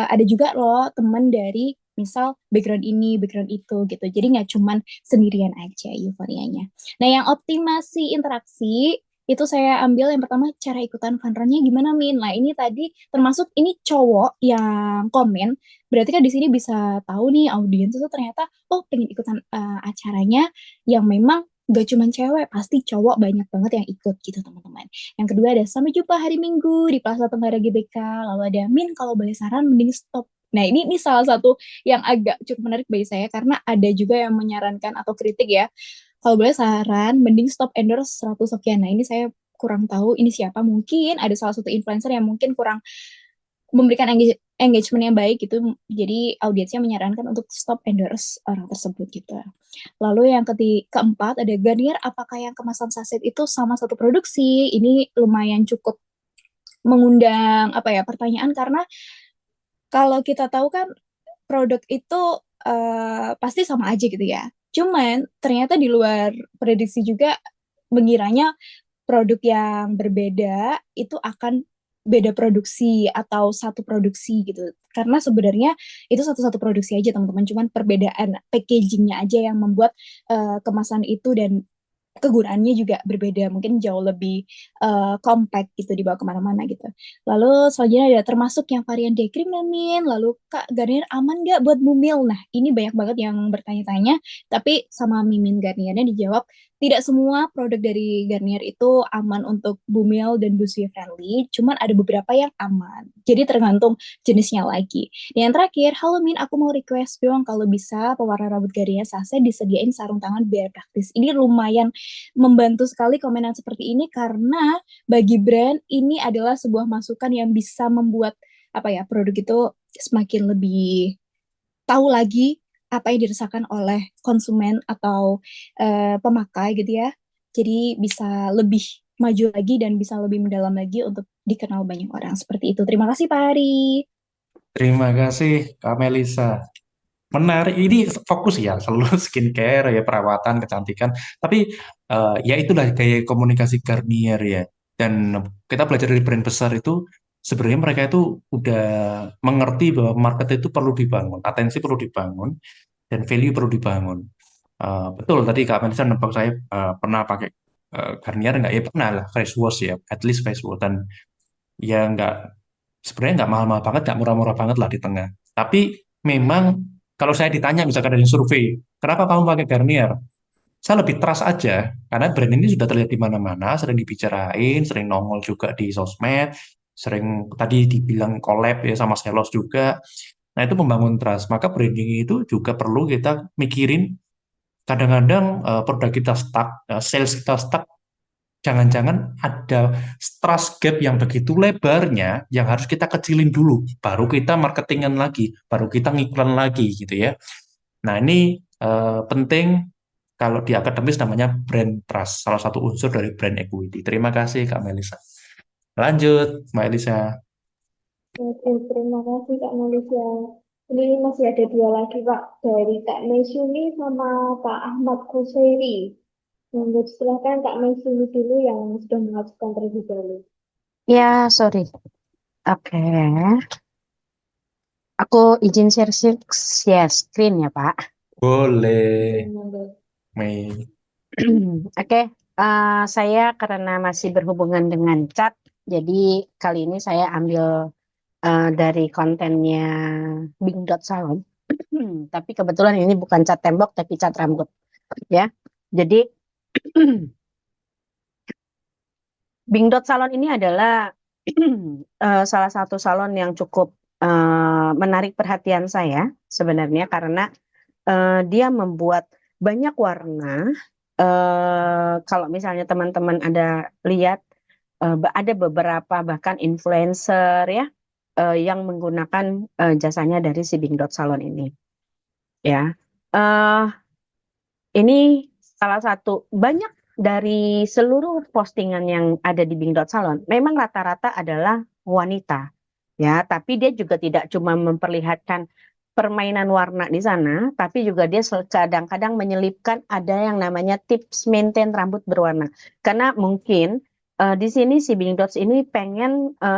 ada juga loh teman dari misal background ini, background itu gitu. Jadi nggak cuman sendirian aja euforianya. Nah yang optimasi interaksi itu saya ambil yang pertama cara ikutan fun run-nya gimana Min? Nah ini tadi termasuk ini cowok yang komen, berarti kan di sini bisa tahu nih audiens itu ternyata oh pengen ikutan acaranya yang memang gak cuma cewek, pasti cowok banyak banget yang ikut gitu teman-teman. Yang kedua ada sampai jumpa hari Minggu di Plaza Tenggara GBK, lalu ada Min kalau boleh saran mending stop. Nah ini salah satu yang agak cukup menarik bagi saya karena ada juga yang menyarankan atau kritik ya, kalau boleh saran mending stop endorse 100 sekian. Nah ini saya kurang tahu ini siapa, mungkin ada salah satu influencer yang mungkin kurang memberikan engagement yang baik gitu. Jadi audiensnya menyarankan untuk stop endorse orang tersebut gitu. Lalu yang keempat ada Garnier, apakah yang kemasan saset itu sama satu produksi? Ini lumayan cukup mengundang pertanyaan, karena kalau kita tahu kan produk itu pasti sama aja gitu ya. Cuman ternyata di luar prediksi juga mengiranya produk yang berbeda itu akan beda produksi atau satu produksi gitu. Karena sebenarnya itu satu-satu produksi aja teman-teman, cuman perbedaan packagingnya aja yang membuat kemasan itu dan kegunaannya juga berbeda, mungkin jauh lebih compact gitu dibawa kemana-mana gitu. Lalu selanjutnya ada termasuk yang varian day cream dan mint. Lalu Kak, Garnier aman nggak buat bumil? Nah, ini banyak banget yang bertanya-tanya, tapi sama Mimin Garniernya dijawab, tidak semua produk dari Garnier itu aman untuk bumil dan busuya friendly, cuman ada beberapa yang aman. Jadi tergantung jenisnya lagi. Dan yang terakhir, halo Min, aku mau request dong kalau bisa pewarna rambut Garnier Sase disediain sarung tangan biar praktis. Ini lumayan membantu sekali komenan seperti ini, karena bagi brand ini adalah sebuah masukan yang bisa membuat produk itu semakin lebih tahu lagi apa yang dirasakan oleh konsumen atau pemakai gitu ya. Jadi bisa lebih maju lagi dan bisa lebih mendalam lagi untuk dikenal banyak orang, seperti itu. Terima kasih Pak Ari. Terima kasih Kak Melisa. Menarik, ini fokus ya seluruh skincare ya, perawatan kecantikan. Tapi ya itulah gaya komunikasi Garnier ya. Dan kita belajar dari brand besar itu, sebenarnya mereka itu udah mengerti bahwa market itu perlu dibangun, atensi perlu dibangun, dan value perlu dibangun. Betul tadi Kak Melisa nembak saya pernah pakai Garnier nggak? Ya pernah lah, face wash ya, at least face wash. Dan ya nggak, sebenarnya nggak mahal-mahal banget, nggak murah-murah banget lah di tengah. Tapi memang kalau saya ditanya misalkan dari survei, kenapa kamu pakai Garnier? Saya lebih trust aja, karena brand ini sudah terlihat di mana-mana, sering dibicarain, sering nongol juga di sosmed, sering tadi dibilang collab ya sama Selos juga. Nah itu membangun trust. Maka branding itu juga perlu kita mikirin. Kadang-kadang produk kita stuck, sales kita stuck, jangan-jangan ada trust gap yang begitu lebarnya yang harus kita kecilin dulu, baru kita marketingan lagi, baru kita ngiklan lagi gitu ya. Nah ini penting, kalau di akademis namanya brand trust, salah satu unsur dari brand equity. Terima kasih Kak Melisa. Lanjut Mbak Elisa. Oke, terima kasih Kak Malaysia. Ini masih ada dua lagi Pak, dari Kak Mesyumi sama Pak Ahmad Kusairi. Monggo silakan Kak Mesyumi dulu yang sudah mengajukan terlebih dahulu. Ya, sorry. Oke. Aku izin share screen ya, Pak. Boleh, Monggo. Mei. Oke, saya karena masih berhubungan dengan cat, jadi kali ini saya ambil dari kontennya Bing Dot Salon. Tapi kebetulan ini bukan cat tembok, tapi cat rambut. Ya, jadi Bing Dot Salon ini adalah salah satu salon yang cukup menarik perhatian saya sebenarnya, karena dia membuat banyak warna. Kalau misalnya teman-teman ada lihat, ada beberapa bahkan influencer ya yang menggunakan jasanya dari si Bing Dot Salon ini. Ya, ini salah satu, banyak dari seluruh postingan yang ada di Bing Dot Salon memang rata-rata adalah wanita. Ya, tapi dia juga tidak cuma memperlihatkan permainan warna di sana, tapi juga dia kadang-kadang menyelipkan ada yang namanya tips maintain rambut berwarna. Karena mungkin di sini si Bing Dots ini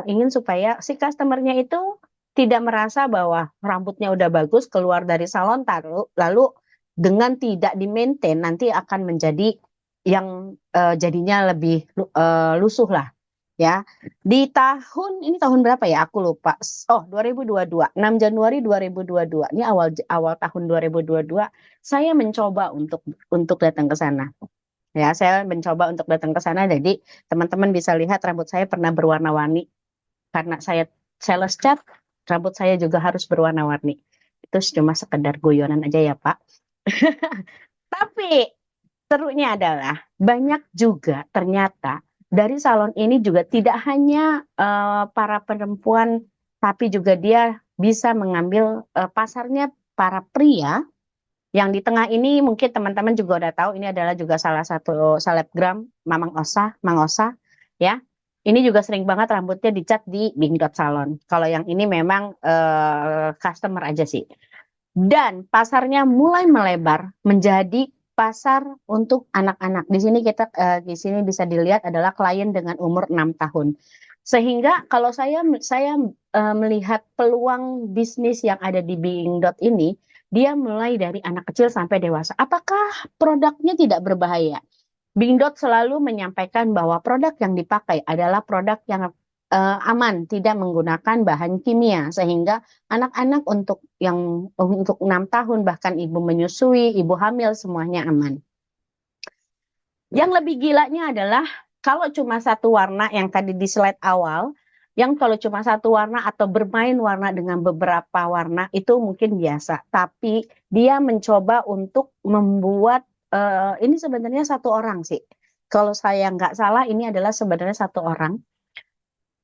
ingin supaya si customernya itu tidak merasa bahwa rambutnya udah bagus keluar dari salon lalu dengan tidak di-maintain nanti akan menjadi yang jadinya lebih lusuh lah. Ya, di ini tahun berapa ya? Aku lupa. Oh, 2022, 6 Januari 2022. Ini awal tahun 2022, saya mencoba untuk datang ke sana. Ya, saya mencoba untuk datang ke sana. Jadi, teman-teman bisa lihat rambut saya pernah berwarna-warni. Karena saya sales cat, rambut saya juga harus berwarna-warni. Itu cuma sekedar guyonan aja ya, Pak. Tapi serunya adalah banyak juga ternyata dari salon ini juga tidak hanya para perempuan, tapi juga dia bisa mengambil pasarnya para pria. Yang di tengah ini mungkin teman-teman juga udah tahu, ini adalah juga salah satu selebgram, Mang Osa, ya. Ini juga sering banget rambutnya dicat di Bing Dot Salon. Kalau yang ini memang customer aja sih. Dan pasarnya mulai melebar menjadi pasar untuk anak-anak. Di sini di sini bisa dilihat adalah klien dengan umur 6 tahun. Sehingga kalau saya melihat peluang bisnis yang ada di Bing Dot ini, dia mulai dari anak kecil sampai dewasa. Apakah produknya tidak berbahaya? Bing Dot selalu menyampaikan bahwa produk yang dipakai adalah produk yang aman, tidak menggunakan bahan kimia, sehingga anak-anak untuk 6 tahun bahkan ibu menyusui, ibu hamil semuanya aman. Yang lebih gilanya adalah kalau cuma satu warna yang tadi di slide awal, yang kalau cuma satu warna atau bermain warna dengan beberapa warna itu mungkin biasa, tapi dia mencoba untuk membuat ini sebenarnya satu orang sih. Kalau saya nggak salah ini adalah sebenarnya satu orang.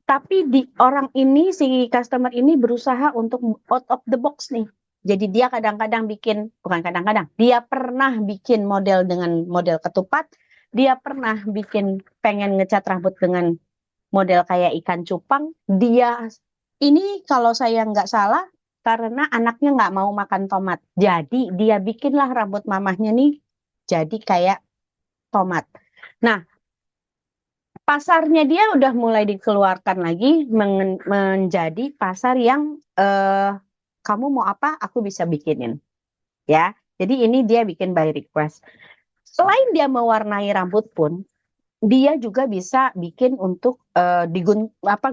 Tapi di orang ini, si customer ini berusaha untuk out of the box nih. Jadi dia kadang-kadang bukan kadang-kadang, dia pernah bikin model dengan model ketupat, dia pernah pengen ngecat rambut dengan model kayak ikan cupang. Ini kalau saya nggak salah, karena anaknya nggak mau makan tomat. Jadi dia bikinlah rambut mamahnya nih jadi kayak tomat. Nah, pasarnya dia udah mulai dikeluarkan lagi menjadi pasar yang kamu mau apa, aku bisa bikinin. Ya, jadi ini dia bikin by request. Selain dia mewarnai rambut pun, dia juga bisa bikin untuk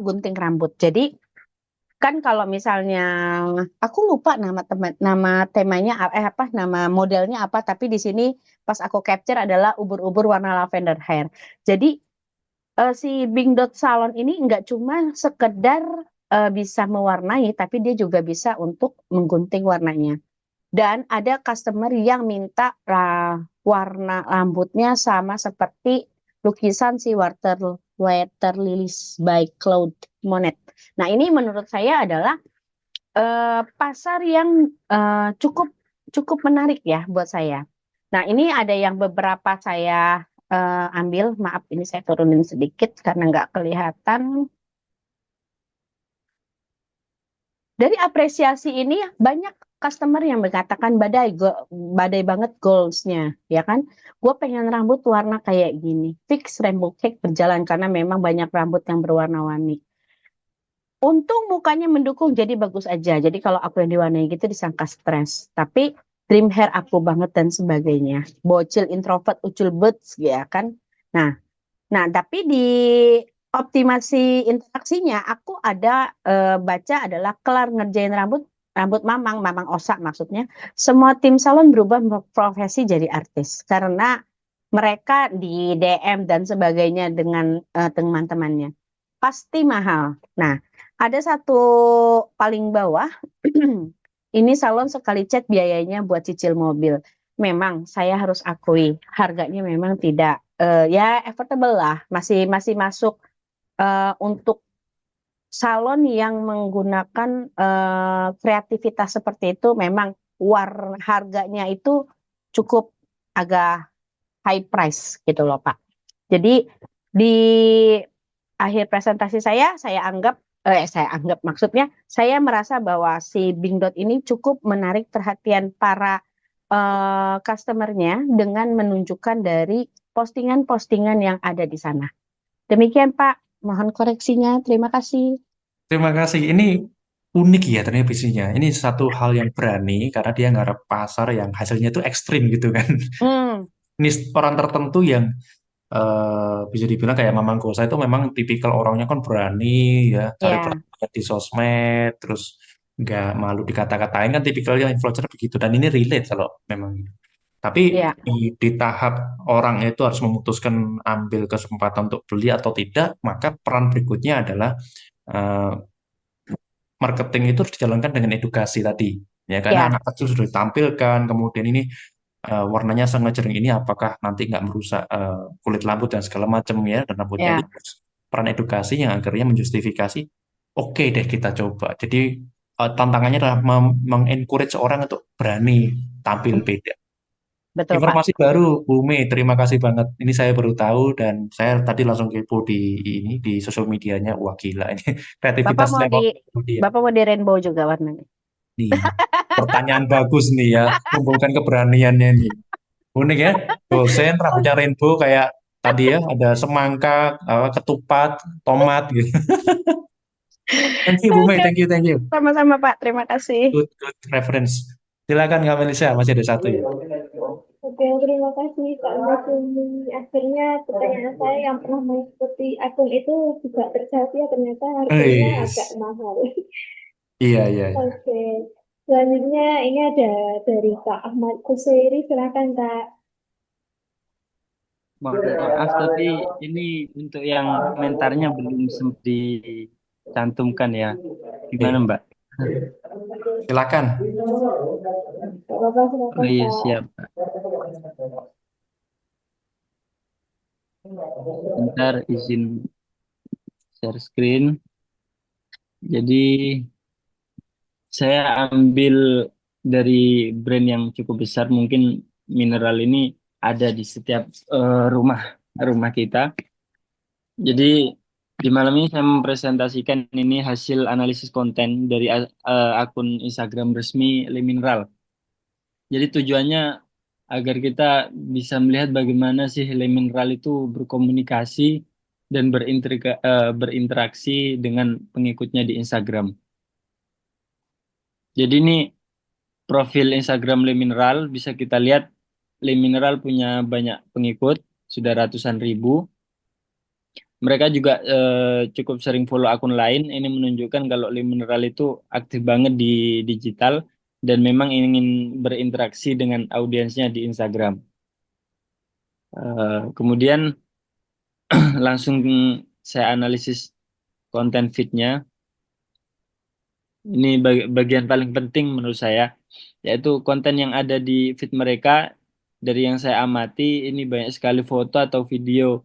gunting rambut. Jadi kan kalau misalnya aku lupa nama temanya nama modelnya apa, tapi di sini pas aku capture adalah ubur-ubur warna lavender hair. Jadi si Bing Dot Salon ini nggak cuma sekedar bisa mewarnai, tapi dia juga bisa untuk menggunting warnanya. Dan ada customer yang minta warna rambutnya sama seperti lukisan si Water Lilies by Claude Monet. Nah, ini menurut saya adalah pasar yang cukup menarik ya buat saya. Nah, ini ada yang beberapa saya ambil, maaf ini saya turunin sedikit karena nggak kelihatan. Dari apresiasi ini banyak customer yang mengatakan badai banget goals-nya, ya kan? Gue pengen rambut warna kayak gini, fix rainbow cake berjalan karena memang banyak rambut yang berwarna-warni. Untung mukanya mendukung jadi bagus aja. Jadi kalau aku yang diwarnai gitu disangka stres. Tapi dream hair aku banget dan sebagainya. Bocil introvert ucul bets ya kan. Nah tapi di optimasi interaksinya aku ada baca adalah kelar ngerjain rambut mamang Osa maksudnya. Semua tim salon berubah profesi jadi artis karena mereka di DM dan sebagainya dengan teman-temannya. Pasti mahal. Nah, ada satu paling bawah, ini salon sekali cat biayanya buat cicil mobil. Memang saya harus akui harganya memang tidak ya affordable lah, masih masuk untuk salon yang menggunakan kreativitas seperti itu. Memang harganya itu cukup agak high price gitu loh Pak. Jadi di akhir presentasi saya anggap maksudnya saya merasa bahwa si Bing Dot ini cukup menarik perhatian para customernya dengan menunjukkan dari postingan-postingan yang ada di sana. Demikian Pak, mohon koreksinya. Terima kasih. Terima kasih. Ini unik ya ternyata bisnisnya. Ini satu hal yang berani karena dia ngarep pasar yang hasilnya itu ekstrim gitu kan. Ini orang tertentu yang bisa dibilang kayak Mamang Gosa itu memang tipikal orangnya kan berani ya, cari Ya, perhatian di sosmed, terus nggak malu dikata-katain kan tipikalnya influencer begitu. Dan ini relate kalau memang gitu. Tapi ya, di tahap orang itu harus memutuskan ambil kesempatan untuk beli atau tidak, maka peran berikutnya adalah eh, marketing itu harus dijalankan dengan edukasi tadi. Ya, karena ya, anak kecil sudah ditampilkan, kemudian ini warnanya sangat ngejreng ini apakah nanti nggak merusak kulit rambut dan segala macam ya, dan rambutnya ya, ini peran edukasi yang akhirnya menjustifikasi oke deh kita coba. Jadi tantangannya adalah mengencourage orang untuk berani tampil beda. Betul, Pak. Informasi baru, Bu Mei, terima kasih banget. Ini saya baru tahu dan saya tadi langsung kepo di sosial medianya. Wah gila ini Bapak kreativitas mau level di dia. Bapak mau di rainbow juga warnanya. Nih, pertanyaan bagus nih ya, kumpulkan keberaniannya nih. Unik ya, dosen rambutnya rainbow kayak tadi ya, ada semangka, ketupat, tomat gitu. Thank you Bu Mei, Oke, thank you, thank you. sama-sama Pak. Terima kasih. Good reference. Silakan Kak Melisa, masih ada satu ya. Oke, terima kasih Kak Masumi. Akhirnya pertanyaan saya yang pernah mengikuti akun itu juga terjawab ya, ternyata harganya agak Wis. mahal. Iya, iya, iya. Oke, selanjutnya ini ada dari Kak Ahmad Kusairi, silakan Kak. Maaf tadi ini untuk yang komentarnya belum sempat dicantumkan ya. Gimana Oke, Mbak? silakan. Gak apa-apa, Oh silakan iya Kak. siap. Bentar izin share screen. Jadi saya ambil dari brand yang cukup besar. Mungkin mineral ini ada di setiap rumah rumah kita. Jadi di malam ini saya mempresentasikan ini hasil analisis konten dari akun Instagram resmi Limineral. Jadi tujuannya agar kita bisa melihat bagaimana sih Limineral itu berkomunikasi dan berinteraksi dengan pengikutnya di Instagram. Jadi ini profil Instagram Limineral bisa kita lihat Limineral punya banyak pengikut, sudah ratusan ribu. Mereka juga cukup sering follow akun lain. Ini menunjukkan kalau Limineral itu aktif banget di digital dan memang ingin berinteraksi dengan audiensnya di Instagram. Kemudian langsung saya analisis konten feed-nya. Ini bagian paling penting menurut saya, yaitu konten yang ada di feed mereka. Dari yang saya amati, ini banyak sekali foto atau video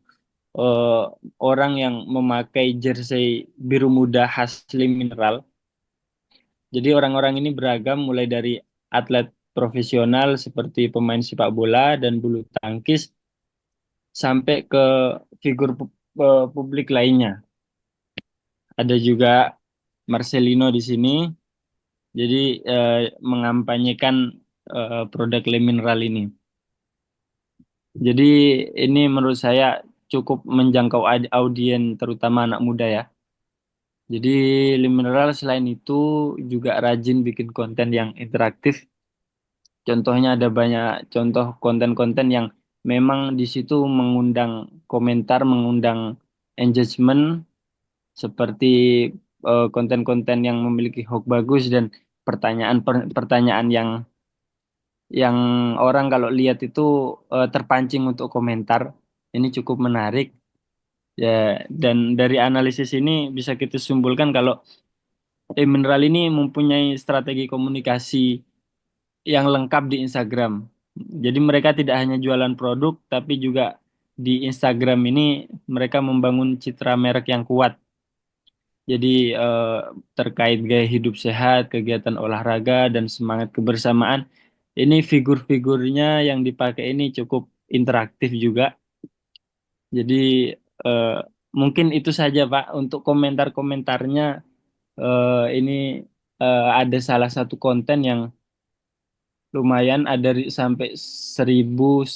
eh, orang yang memakai jersey biru muda khas Limineral. Jadi orang-orang ini beragam mulai dari atlet profesional seperti pemain sepak bola dan bulu tangkis sampai ke figur publik lainnya. Ada juga Marcelino di sini. Jadi mengampanyekan produk Le Mineral ini. Jadi ini menurut saya cukup menjangkau audiens terutama anak muda ya. Jadi Le Mineral selain itu juga rajin bikin konten yang interaktif. Contohnya ada banyak contoh konten-konten yang memang di situ mengundang komentar, mengundang engagement seperti konten-konten yang memiliki hook bagus dan pertanyaan yang orang kalau lihat itu terpancing untuk komentar. Ini cukup menarik ya, dan dari analisis ini bisa kita simpulkan kalau Mineral ini mempunyai strategi komunikasi yang lengkap di Instagram. Jadi mereka tidak hanya jualan produk tapi juga di Instagram ini mereka membangun citra merek yang kuat. Jadi terkait gaya hidup sehat, kegiatan olahraga, dan semangat kebersamaan, ini figur-figurnya yang dipakai ini cukup interaktif juga. Jadi eh, mungkin itu saja Pak untuk komentar-komentarnya. Ini ada salah satu konten yang lumayan ada sampai 1158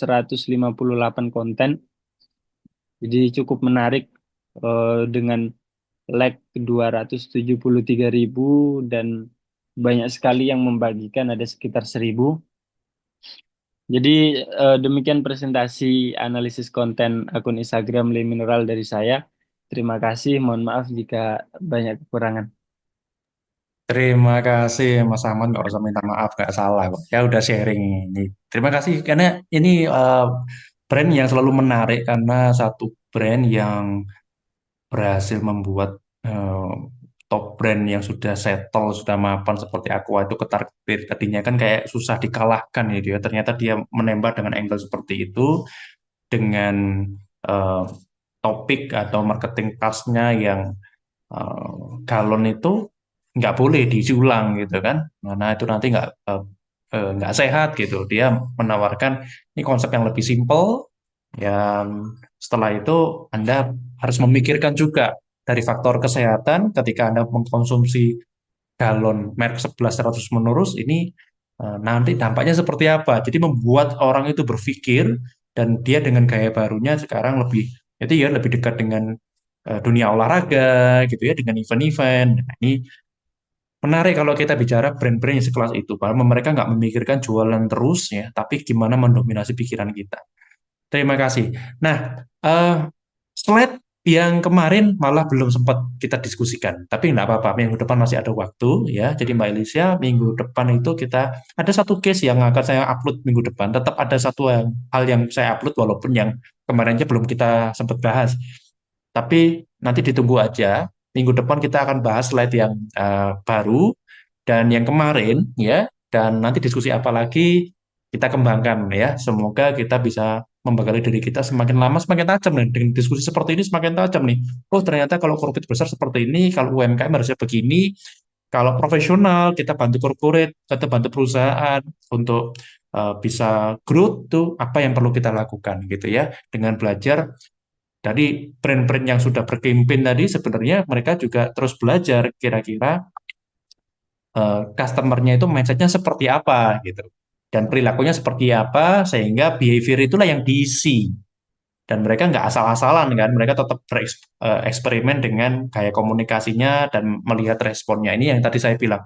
konten. Jadi cukup menarik dengan like 273.000 dan banyak sekali yang membagikan ada sekitar 1.000. Jadi demikian presentasi analisis konten akun Instagram Le Mineral dari saya. Terima kasih, mohon maaf jika banyak kekurangan. Terima kasih Mas Ahmad, nggak usah minta maaf, nggak salah kok. Ya udah sharing ini. Terima kasih karena ini brand yang selalu menarik karena satu brand yang berhasil membuat eh, top brand yang sudah settle, sudah mapan seperti Aqua itu ketar-ketir. Tadinya kan kayak susah dikalahkan ya dia. Ternyata dia menembak dengan angle seperti itu dengan eh, topik atau marketing tasknya yang galon itu nggak boleh diisi ulang gitu kan. Nah itu nanti nggak sehat gitu. Dia menawarkan ini konsep yang lebih simpel, yang setelah itu Anda harus memikirkan juga dari faktor kesehatan ketika Anda mengkonsumsi galon merek 11 terus menerus ini nanti dampaknya seperti apa. Jadi membuat orang itu berpikir dan dia dengan gaya barunya sekarang itu ya lebih dekat dengan dunia olahraga gitu ya, dengan event-event. Nah, ini menarik kalau kita bicara brand-brand yang sekelas itu, karena mereka nggak memikirkan jualan terus ya, tapi gimana mendominasi pikiran kita. Terima kasih. Nah, slide yang kemarin malah belum sempat kita diskusikan, tapi nggak apa-apa, minggu depan masih ada waktu ya. Jadi Mbak Elisa, minggu depan itu kita ada satu case yang akan saya upload minggu depan. Tetap ada hal yang saya upload walaupun yang kemarinnya belum kita sempat bahas. Tapi nanti ditunggu aja. Minggu depan kita akan bahas slide yang baru dan yang kemarin ya. Dan nanti diskusi apa lagi kita kembangkan ya. Semoga kita bisa membekali diri kita semakin lama semakin tajam nih. Dengan diskusi seperti ini semakin tajam nih. Oh ternyata kalau corporate besar seperti ini, kalau UMKM harusnya begini. Kalau profesional kita bantu corporate, kita bantu perusahaan untuk bisa growth tuh apa yang perlu kita lakukan gitu ya. Dengan belajar dari brand-brand yang sudah berkempen tadi sebenarnya mereka juga terus belajar kira-kira customer-nya itu mindset-nya seperti apa gitu. Dan perilakunya seperti apa sehingga behavior itulah yang diisi. Dan mereka nggak asal-asalan kan, mereka tetap bereksperimen dengan gaya komunikasinya dan melihat responnya. Ini yang tadi saya bilang,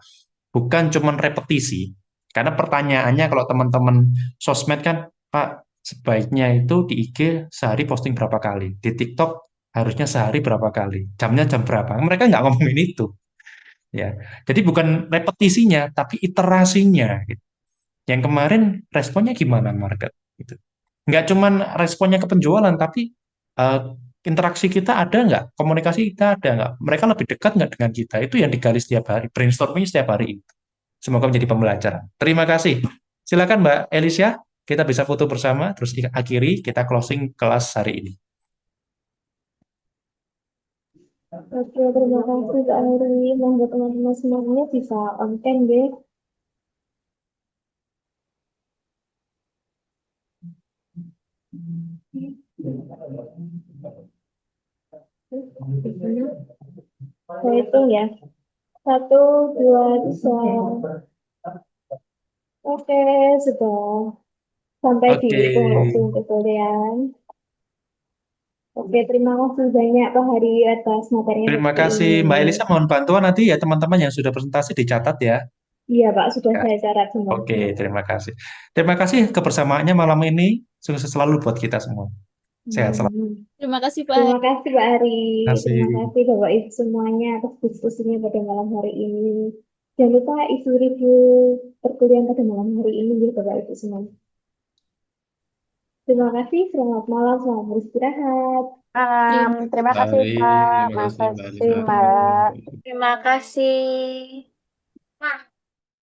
bukan cuma repetisi. Karena pertanyaannya kalau teman-teman sosmed kan, Pak, sebaiknya itu di IG sehari posting berapa kali? Di TikTok harusnya sehari berapa kali? Jamnya jam berapa? Mereka nggak ngomongin itu. Ya, jadi bukan repetisinya, tapi iterasinya. Gitu. Yang kemarin responnya gimana market? Gitu. Nggak cuman responnya ke penjualan, tapi eh, interaksi kita ada nggak? Komunikasi kita ada nggak? Mereka lebih dekat nggak dengan kita? Itu yang digali setiap hari, brainstorming setiap hari. Semoga menjadi pembelajaran. Terima kasih. Silakan Mbak Elisha, kita bisa foto bersama, terus akhiri kita closing kelas hari ini. Oke, terima kasih Kak Heri. Monggo teman-teman semuanya bisa on cam deh. Saya hitung ya. 1, 2, 3. Oke, sudah sampai di Oke, penghujung tutorial. Oke, terima kasih banyak Pak Hari atas materinya terima seperti kasih ini. Mbak Elisa. Mohon bantuan nanti ya teman-teman yang sudah presentasi dicatat ya. Iya Pak, sudah Ya. saya catat Oke, semuanya. terima kasih. Terima kasih kebersamaannya malam ini. Sukses selalu buat kita semua. Sehat selalu. Terima kasih Pak. Terima kasih Pak Ari. Terima kasih. Terima kasih Bapak Ibu semuanya atas diskusinya pada malam hari ini. Jangan lupa isi review perkuliahan pada malam hari ini ya Bapak Ibu semuanya. Terima kasih, selamat malam, selamat beristirahat. Terima kasih Baik, Pak, terima kasih Mbak makasih Elisa. Mbak. Terima kasih.